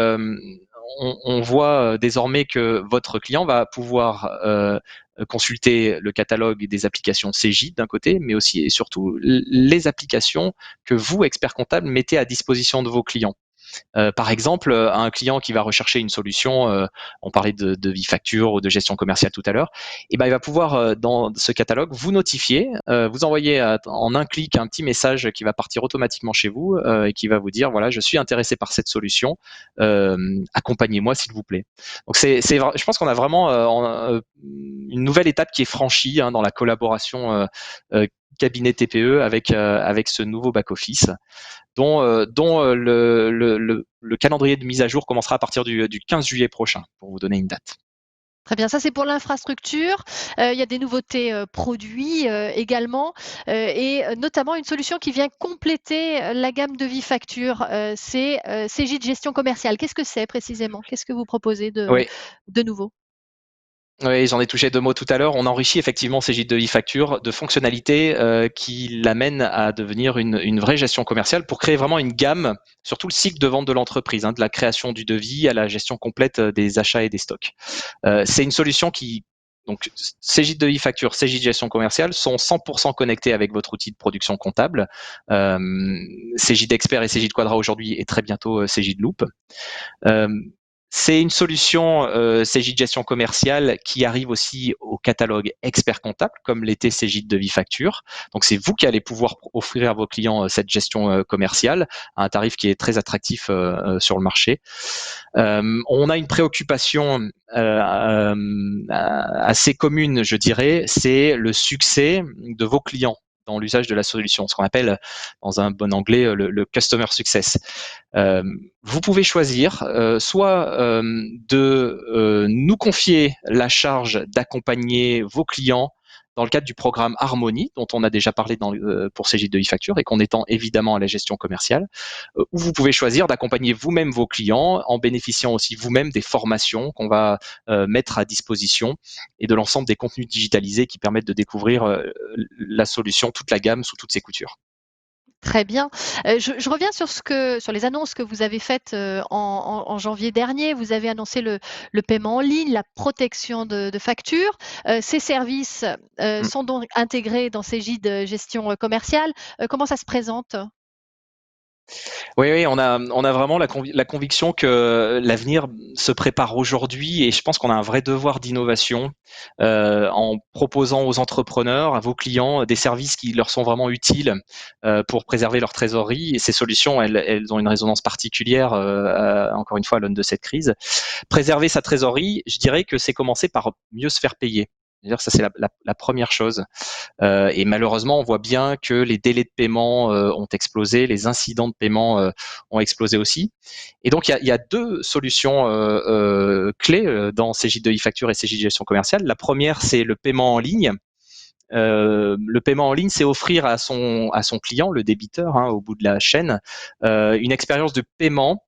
on voit désormais que votre client va pouvoir consulter le catalogue des applications Cegid d'un côté, mais aussi et surtout les applications que vous, experts comptables, mettez à disposition de vos clients. Par exemple, un client qui va rechercher une solution, on parlait de Vifacture ou de gestion commerciale tout à l'heure, et ben il va pouvoir dans ce catalogue vous notifier, vous envoyer en un clic un petit message qui va partir automatiquement chez vous et qui va vous dire voilà, je suis intéressé par cette solution, accompagnez-moi s'il vous plaît. Donc je pense qu'on a vraiment une nouvelle étape qui est franchie dans la collaboration cabinet TPE avec ce nouveau back office dont le calendrier de mise à jour commencera à partir du 15 juillet prochain, pour vous donner une date. Très bien, ça c'est pour l'infrastructure. Il y a des nouveautés produits également, et notamment une solution qui vient compléter la gamme de Vifacture. C'est Cegid Gestion Commerciale. Qu'est-ce que c'est précisément? Qu'est-ce que vous proposez Oui. de nouveau? Oui, j'en ai touché 2 mots tout à l'heure. On enrichit effectivement Cegid de e-facture de fonctionnalités qui l'amènent à devenir une vraie gestion commerciale pour créer vraiment une gamme sur tout le cycle de vente de l'entreprise, de la création du devis à la gestion complète des achats et des stocks. C'est une solution donc Cegid de e-facture, Cegid gestion commerciale sont 100% connectés avec votre outil de production comptable. Cegid Expert et Cegid Quadra aujourd'hui et très bientôt Cegid Loop. C'est une solution Cegid gestion commerciale qui arrive aussi au catalogue expert comptable, comme l'était Cegid de Vifacture. Donc c'est vous qui allez pouvoir offrir à vos clients cette gestion commerciale à un tarif qui est très attractif sur le marché. On a une préoccupation assez commune, je dirais, c'est le succès de vos clients dans l'usage de la solution, ce qu'on appelle dans un bon anglais le customer success. Vous pouvez choisir soit de nous confier la charge d'accompagner vos clients dans le cadre du programme Harmonie, dont on a déjà parlé pour Cegid de e-facture et qu'on étend évidemment à la gestion commerciale, ou vous pouvez choisir d'accompagner vous-même vos clients en bénéficiant aussi vous-même des formations qu'on va mettre à disposition et de l'ensemble des contenus digitalisés qui permettent de découvrir la solution, toute la gamme sous toutes ses coutures. Très bien. Je reviens sur les annonces que vous avez faites en janvier dernier. Vous avez annoncé le paiement en ligne, la protection de factures. Ces services sont donc intégrés dans Cegid gestion commerciale. Comment ça se présente? Oui, on a vraiment la conviction que l'avenir se prépare aujourd'hui et je pense qu'on a un vrai devoir d'innovation en proposant aux entrepreneurs, à vos clients, des services qui leur sont vraiment utiles pour préserver leur trésorerie. Et ces solutions, elles ont une résonance particulière, encore une fois, à l'aune de cette crise. Préserver sa trésorerie, je dirais que c'est commencer par mieux se faire payer. C'est-à-dire ça, c'est la première chose. Et malheureusement, on voit bien que les délais de paiement ont explosé, les incidents de paiement ont explosé aussi. Et donc, il y a 2 solutions clés dans Cegid de e-facture et Cegid gestion commerciale. La première, c'est le paiement en ligne. Le paiement en ligne, c'est offrir à son client, le débiteur, au bout de la chaîne, une expérience de paiement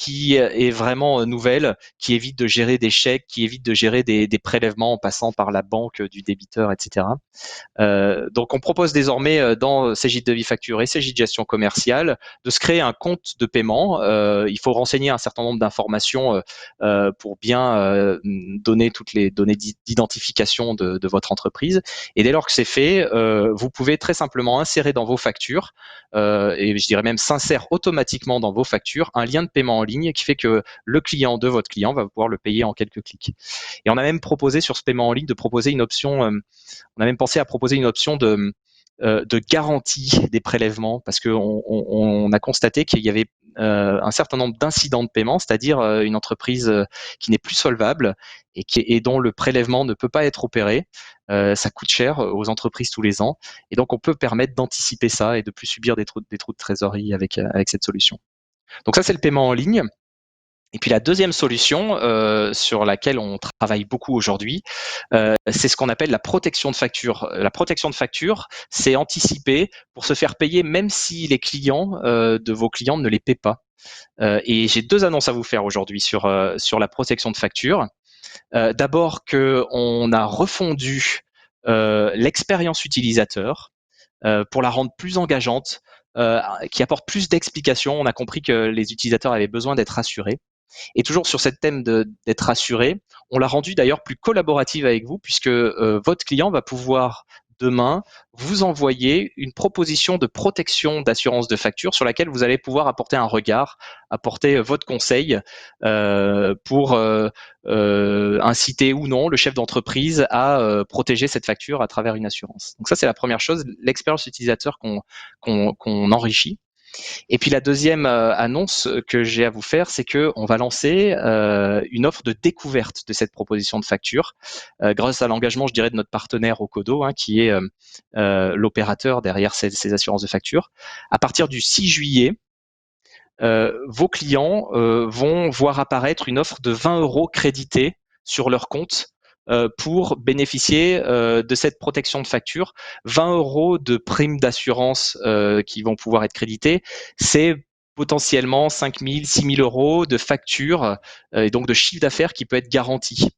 qui est vraiment nouvelle, qui évite de gérer des chèques, qui évite de gérer des prélèvements en passant par la banque du débiteur, etc. Donc, on propose désormais dans Cegid Devis Facture et Cegid Gestion Commerciale de se créer un compte de paiement. Il faut renseigner un certain nombre d'informations pour bien donner toutes les données d'identification de votre entreprise. Et dès lors que c'est fait, vous pouvez très simplement insérer dans vos factures, et je dirais même s'insère automatiquement dans vos factures, un lien de paiement en ligne qui fait que le client de votre client va pouvoir le payer en quelques clics. Et on a même proposé sur ce paiement en ligne de proposer une option, on a même pensé à proposer une option de garantie des prélèvements, parce qu'on a constaté qu'il y avait un certain nombre d'incidents de paiement, c'est-à-dire une entreprise qui n'est plus solvable et dont le prélèvement ne peut pas être opéré. Ça coûte cher aux entreprises tous les ans, et donc on peut permettre d'anticiper ça et de plus subir des trous de trésorerie avec cette solution. Donc ça, c'est le paiement en ligne. Et puis la deuxième solution sur laquelle on travaille beaucoup aujourd'hui, c'est ce qu'on appelle la protection de facture. La protection de facture, c'est anticiper pour se faire payer même si les clients de vos clients ne les paient pas. Et j'ai 2 annonces à vous faire aujourd'hui sur la protection de facture. D'abord qu'on a refondu l'expérience utilisateur pour la rendre plus engageante, qui apporte plus d'explications. On a compris que les utilisateurs avaient besoin d'être rassurés. Et toujours sur cette thème d'être rassuré, on l'a rendu d'ailleurs plus collaborative avec vous, puisque votre client va pouvoir demain vous envoyer une proposition de protection d'assurance de facture sur laquelle vous allez pouvoir apporter un regard, apporter votre conseil pour inciter ou non le chef d'entreprise à protéger cette facture à travers une assurance. Donc ça, c'est la première chose, l'expérience utilisateur qu'on enrichit. Et puis la deuxième annonce que j'ai à vous faire, c'est qu'on va lancer une offre de découverte de cette proposition de facture grâce à l'engagement, je dirais, de notre partenaire Okodo, qui est l'opérateur derrière ces assurances de facture. À partir du 6 juillet, vos clients vont voir apparaître une offre de 20 € crédités sur leur compte pour bénéficier de cette protection de facture. 20 € de primes d'assurance qui vont pouvoir être créditées, c'est potentiellement 5 000, 6 000 € de facture et donc de chiffre d'affaires qui peut être garanti.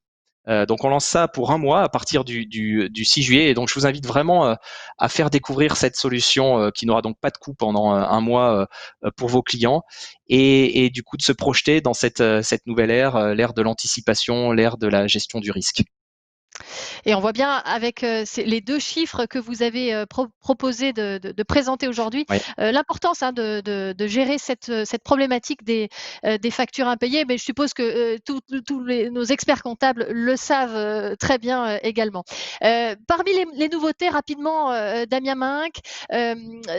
Donc on lance ça pour 1 mois à partir du 6 juillet, et donc je vous invite vraiment à faire découvrir cette solution qui n'aura donc pas de coût pendant 1 mois pour vos clients, et du coup de se projeter dans cette nouvelle ère, l'ère de l'anticipation, l'ère de la gestion du risque. Et on voit bien avec les 2 chiffres que vous avez proposé de présenter aujourd'hui, Oui. l'importance de gérer cette problématique des factures impayées. Mais je suppose que tous nos experts comptables le savent très bien également. Parmi les nouveautés, rapidement, Damien Minck,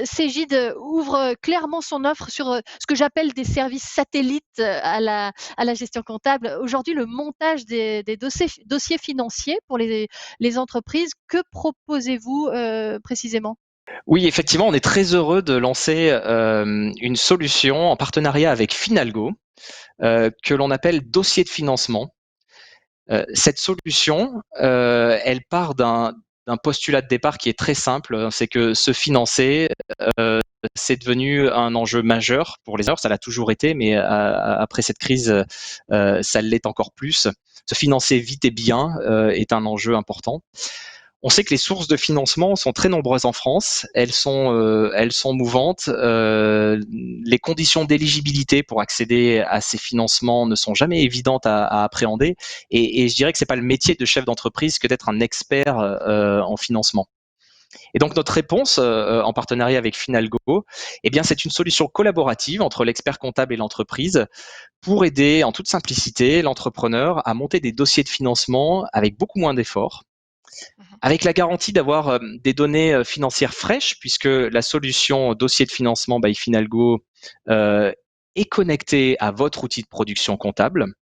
Cegid ouvre clairement son offre sur ce que j'appelle des services satellites à la gestion comptable. Aujourd'hui, le montage des dossiers financiers pour les entreprises. Que proposez-vous précisément ? Oui, effectivement, on est très heureux de lancer une solution en partenariat avec Finalgo que l'on appelle dossier de financement. Cette solution, elle part d'un postulat de départ qui est très simple, c'est que se financer, c'est devenu un enjeu majeur pour les entrepreneurs. Ça l'a toujours été, mais après cette crise, ça l'est encore plus. Se financer vite et bien est un enjeu important. On sait que les sources de financement sont très nombreuses en France. Elles sont mouvantes. Les conditions d'éligibilité pour accéder à ces financements ne sont jamais évidentes à appréhender. Et je dirais que c'est pas le métier de chef d'entreprise que d'être un expert en financement. Et donc notre réponse, en partenariat avec Finalgo, eh bien c'est une solution collaborative entre l'expert comptable et l'entreprise pour aider en toute simplicité l'entrepreneur à monter des dossiers de financement avec beaucoup moins d'efforts, avec la garantie d'avoir des données financières fraîches, puisque la solution dossier de financement by Finalgo est connectée à votre outil de production comptable.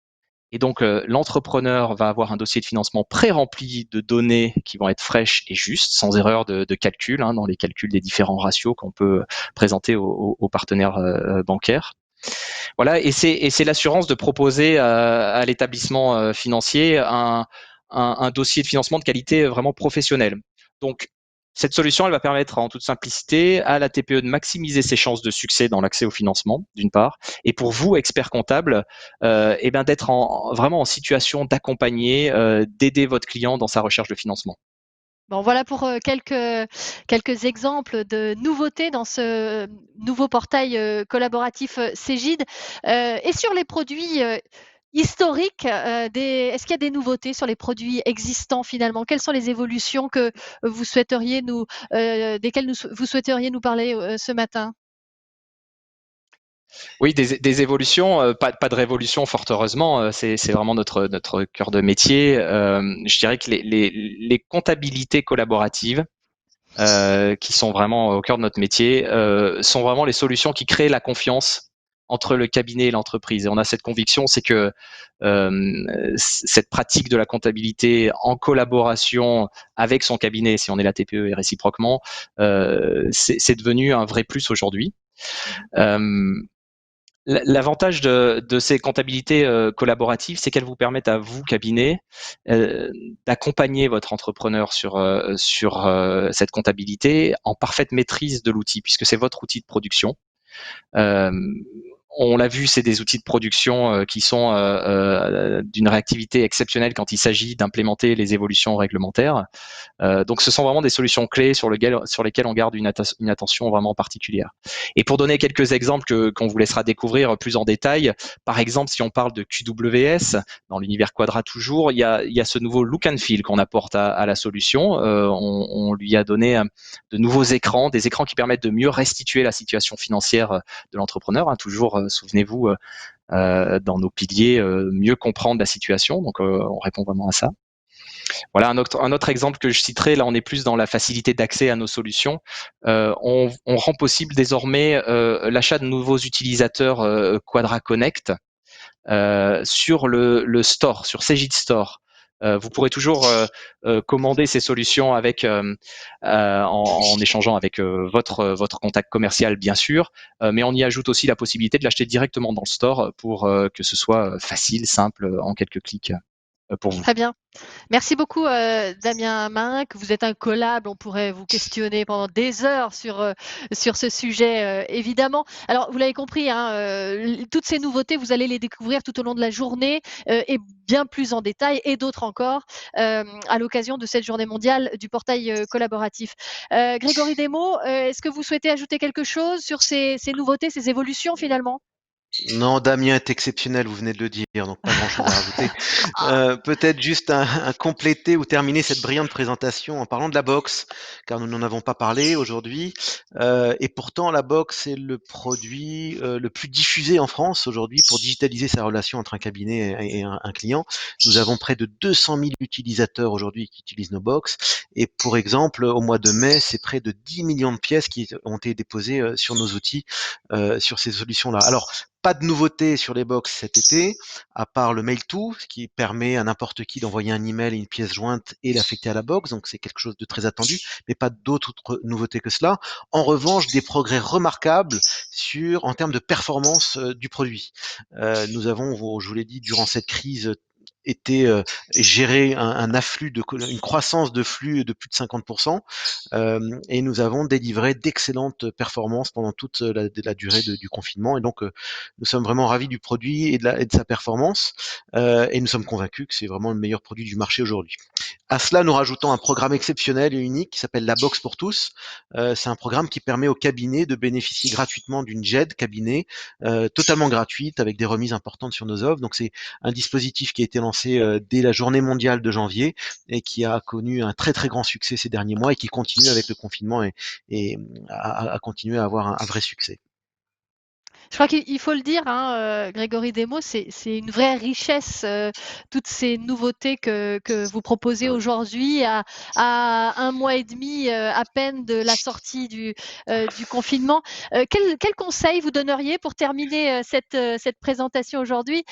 Et donc, l'entrepreneur va avoir un dossier de financement pré-rempli de données qui vont être fraîches et justes, sans erreur de calcul, dans les calculs des différents ratios qu'on peut présenter aux partenaires bancaires. Voilà, et c'est l'assurance de proposer à l'établissement financier un dossier de financement de qualité vraiment professionnelle. Donc, Cette solution, elle va permettre en toute simplicité à la TPE de maximiser ses chances de succès dans l'accès au financement, d'une part, et pour vous, expert comptable, d'être vraiment en situation d'accompagner, d'aider votre client dans sa recherche de financement. Bon, voilà pour quelques exemples de nouveautés dans ce nouveau portail collaboratif Cégide. Et sur les produits historiques, est-ce qu'il y a des nouveautés sur les produits existants finalement? Quelles sont les évolutions que vous souhaiteriez desquelles vous souhaiteriez nous parler ce matin? Oui, des évolutions, pas de révolution fort heureusement, c'est vraiment notre cœur de métier. Je dirais que les comptabilités collaboratives, qui sont vraiment au cœur de notre métier, sont vraiment les solutions qui créent la confiance entre le cabinet et l'entreprise. Et on a cette conviction, c'est que cette pratique de la comptabilité en collaboration avec son cabinet, si on est la TPE et réciproquement, c'est devenu un vrai plus aujourd'hui. Mmh. L'avantage de ces comptabilités collaboratives, c'est qu'elles vous permettent à vous, cabinet, d'accompagner votre entrepreneur sur cette comptabilité en parfaite maîtrise de l'outil, puisque c'est votre outil de production. Euh, on l'a vu, c'est des outils de production qui sont d'une réactivité exceptionnelle quand il s'agit d'implémenter les évolutions réglementaires. Donc, ce sont vraiment des solutions clés sur lesquelles on garde une attention vraiment particulière. Et pour donner quelques exemples qu'on vous laissera découvrir plus en détail, par exemple, si on parle de QWS, dans l'univers Quadra toujours, il y a ce nouveau look and feel qu'on apporte à la solution. On lui a donné de nouveaux écrans, des écrans qui permettent de mieux restituer la situation financière de l'entrepreneur. Toujours, souvenez-vous, dans nos piliers, mieux comprendre la situation. Donc, on répond vraiment à ça. Voilà un autre exemple que je citerai. Là, on est plus dans la facilité d'accès à nos solutions. On rend possible désormais l'achat de nouveaux utilisateurs Quadra Connect sur le store, sur Cegid Store. Vous pourrez toujours commander ces solutions en échangeant avec votre contact commercial, bien sûr, mais on y ajoute aussi la possibilité de l'acheter directement dans le store pour que ce soit facile, simple, en quelques clics pour vous. Très bien. Merci beaucoup, Damien Minck. Vous êtes incollable. On pourrait vous questionner pendant des heures sur ce sujet, évidemment. Alors, vous l'avez compris, hein, toutes ces nouveautés, vous allez les découvrir tout au long de la journée et bien plus en détail, et d'autres encore, à l'occasion de cette journée mondiale du portail collaboratif. Grégory Desmaux, est-ce que vous souhaitez ajouter quelque chose sur ces nouveautés, ces évolutions finalement? Non, Damien est exceptionnel, vous venez de le dire, donc pas grand-chose à rajouter. Peut-être juste un compléter ou terminer cette brillante présentation en parlant de la box, car nous n'en avons pas parlé aujourd'hui. Et pourtant, la box est le produit le plus diffusé en France aujourd'hui pour digitaliser sa relation entre un cabinet et un client. Nous avons près de 200 000 utilisateurs aujourd'hui qui utilisent nos box. Et pour exemple, au mois de mai, c'est près de 10 millions de pièces qui ont été déposées sur nos outils, sur ces solutions-là. Alors, pas de nouveauté sur les box cet été, à part le Mail to, ce qui permet à n'importe qui d'envoyer un email et une pièce jointe et l'affecter à la box. Donc c'est quelque chose de très attendu, mais pas d'autres nouveautés que cela. En revanche, des progrès remarquables en termes de performance du produit. Nous avons, je vous l'ai dit, durant cette crise été gérer un afflux une croissance de flux de plus de 50%, et nous avons délivré d'excellentes performances pendant toute la durée du confinement. Et donc, nous sommes vraiment ravis du produit et de sa performance, et nous sommes convaincus que c'est vraiment le meilleur produit du marché aujourd'hui. À cela, nous rajoutons un programme exceptionnel et unique qui s'appelle la Box pour tous. C'est un programme qui permet aux cabinets de bénéficier gratuitement d'une JED cabinet, totalement gratuite, avec des remises importantes sur nos offres. Donc c'est un dispositif qui a été lancé dès la journée mondiale de janvier et qui a connu un très très grand succès ces derniers mois et qui continue avec le confinement et à continuer à avoir un vrai succès. Je crois qu'il faut le dire, hein, Grégory Desmaux, c'est une vraie richesse, toutes ces nouveautés que vous proposez aujourd'hui à 1 mois et demi à peine de la sortie du confinement. Quel conseil vous donneriez pour terminer cette présentation aujourd'hui?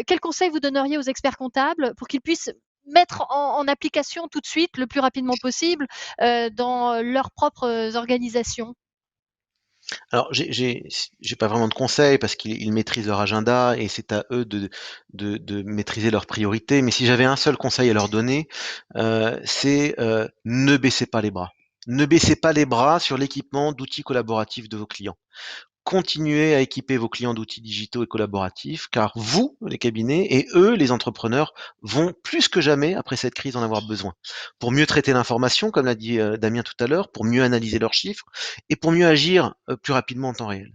Quel conseil vous donneriez aux experts comptables pour qu'ils puissent mettre en application tout de suite, le plus rapidement possible, dans leurs propres organisations? Alors, j'ai pas vraiment de conseils parce qu'ils maîtrisent leur agenda et c'est à eux de maîtriser leurs priorités. Mais si j'avais un seul conseil à leur donner, c'est ne baissez pas les bras. Ne baissez pas les bras sur l'équipement d'outils collaboratifs de vos clients. Continuez à équiper vos clients d'outils digitaux et collaboratifs, car vous, les cabinets, et eux, les entrepreneurs, vont plus que jamais, après cette crise, en avoir besoin. Pour mieux traiter l'information, comme l'a dit Damien tout à l'heure, pour mieux analyser leurs chiffres, et pour mieux agir plus rapidement en temps réel.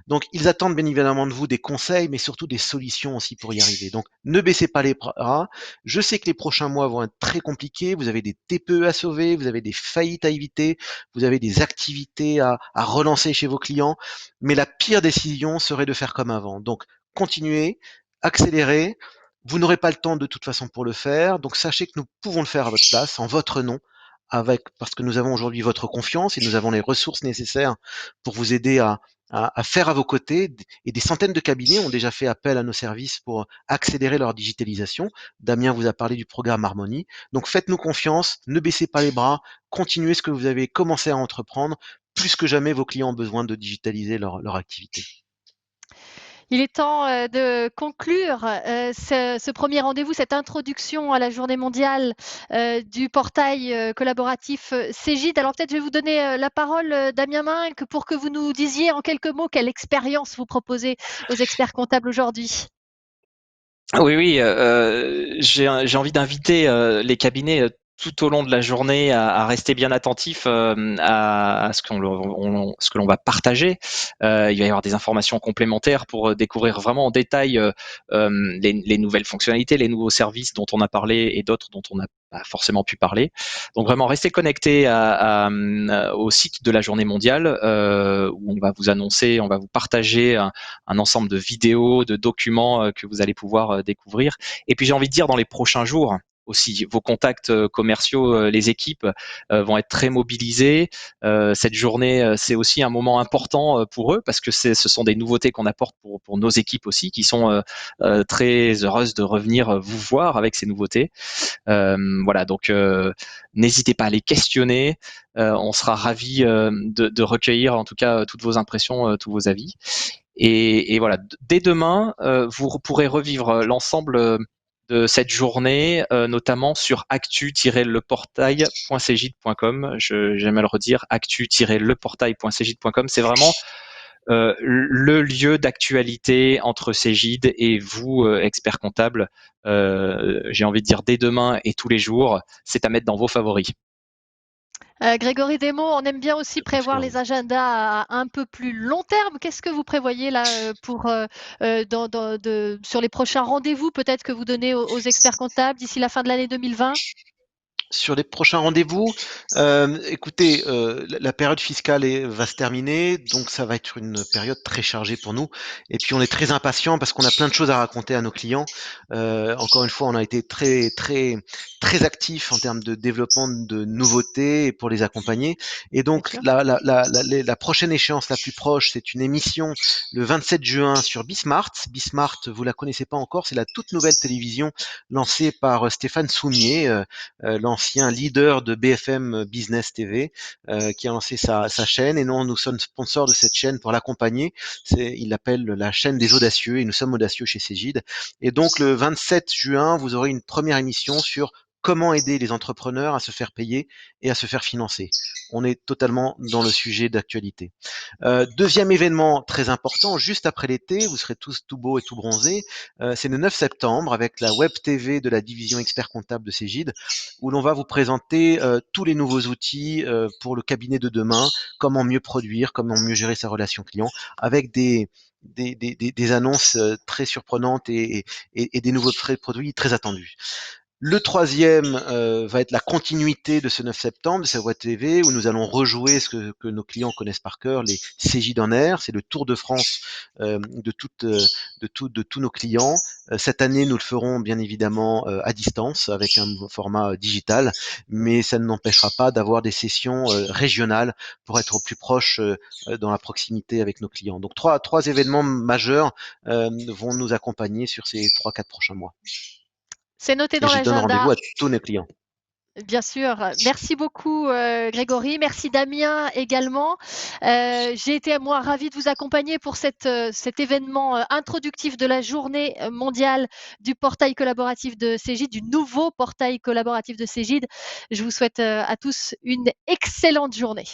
Donc, ils attendent bien évidemment de vous des conseils, mais surtout des solutions aussi pour y arriver. Donc, ne baissez pas les bras. Je sais que les prochains mois vont être très compliqués. Vous avez des TPE à sauver, vous avez des faillites à éviter, vous avez des activités à relancer chez vos clients. Mais la pire décision serait de faire comme avant. Donc, continuez, accélérez. Vous n'aurez pas le temps de toute façon pour le faire. Donc, sachez que nous pouvons le faire à votre place, en votre nom, parce que nous avons aujourd'hui votre confiance et nous avons les ressources nécessaires pour vous aider à faire à vos côtés, et des centaines de cabinets ont déjà fait appel à nos services pour accélérer leur digitalisation. Damien vous a parlé du programme Harmonie. Donc faites-nous confiance, ne baissez pas les bras, continuez ce que vous avez commencé à entreprendre. Plus que jamais, vos clients ont besoin de digitaliser leur activité. Il est temps de conclure ce premier rendez-vous, cette introduction à la journée mondiale du portail collaboratif Cégide. Alors peut-être je vais vous donner la parole, Damien Minck, pour que vous nous disiez en quelques mots quelle expérience vous proposez aux experts comptables aujourd'hui. Oui, oui, j'ai envie d'inviter les cabinets tout au long de la journée à rester bien attentifs à ce ce que l'on va partager. Il va y avoir des informations complémentaires pour découvrir vraiment en détail les nouvelles fonctionnalités, les nouveaux services dont on a parlé et d'autres dont on n'a pas forcément pu parler. Donc vraiment, restez connectés au site de la Journée mondiale où on va vous annoncer, on va vous partager un ensemble de vidéos, de documents que vous allez pouvoir découvrir. Et puis j'ai envie de dire dans les prochains jours aussi, vos contacts commerciaux, les équipes vont être très mobilisées. Cette journée, c'est aussi un moment important pour eux parce que ce sont des nouveautés qu'on apporte pour nos équipes aussi qui sont très heureuses de revenir vous voir avec ces nouveautés. Voilà, donc n'hésitez pas à les questionner. On sera ravis de recueillir en tout cas toutes vos impressions, tous vos avis. Et voilà, dès demain, vous pourrez revivre l'ensemble de cette journée, notamment sur actu-leportail.cegid.com. J'aime à le redire, actu-leportail.cegid.com. C'est vraiment le lieu d'actualité entre Cégide et vous, experts comptables. J'ai envie de dire dès demain et tous les jours, c'est à mettre dans vos favoris. Grégory Desmond, on aime bien aussi prévoir Excellent. les agendas à un peu plus long terme. Qu'est-ce que vous prévoyez là pour, sur les prochains rendez-vous peut-être que vous donnez aux experts comptables d'ici la fin de l'année 2020? Sur les prochains rendez-vous, écoutez, la période fiscale va se terminer, donc ça va être une période très chargée pour nous. Et puis on est très impatient parce qu'on a plein de choses à raconter à nos clients. Encore une fois, on a été très actifs en termes de développement de nouveautés pour les accompagner. Et Bien donc sûr. la prochaine échéance la plus proche, c'est une émission le 27 juin sur Bismart. Bismart, vous la connaissez pas encore, c'est la toute nouvelle télévision lancée par Stéphane Soumier, l'ancien leader de BFM Business TV, qui a lancé sa chaîne. Et nous sommes sponsors de cette chaîne pour l'accompagner. Il l'appelle la chaîne des audacieux et nous sommes audacieux chez Cégide. Et donc le 27 juin, vous aurez une première émission sur comment aider les entrepreneurs à se faire payer et à se faire financer. On est totalement dans le sujet d'actualité. Deuxième événement très important, juste après l'été, vous serez tous tout beaux et tout bronzés, c'est le 9 septembre avec la web TV de la division expert comptable de Cégide, où l'on va vous présenter tous les nouveaux outils pour le cabinet de demain, comment mieux produire, comment mieux gérer sa relation client, avec des annonces très surprenantes et des nouveaux produits très attendus. Le troisième va être la continuité de ce 9 septembre, de cette web TV, où nous allons rejouer ce que nos clients connaissent par cœur, les Cégide en air. C'est le Tour de France de tous nos clients. Cette année, nous le ferons bien évidemment à distance, avec un format digital, mais ça ne n'empêchera pas d'avoir des sessions régionales pour être au plus proche dans la proximité avec nos clients. Donc trois événements majeurs vont nous accompagner sur ces 3-4 prochains mois. C'est noté Et dans je donne rendez-vous l'agenda. à tous nos clients. Bien sûr. Merci beaucoup, Grégory. Merci Damien également. J'ai été, moi, ravie de vous accompagner pour cet événement introductif de la journée mondiale du portail collaboratif de Cégide, du nouveau portail collaboratif de Cégide. Je vous souhaite à tous une excellente journée.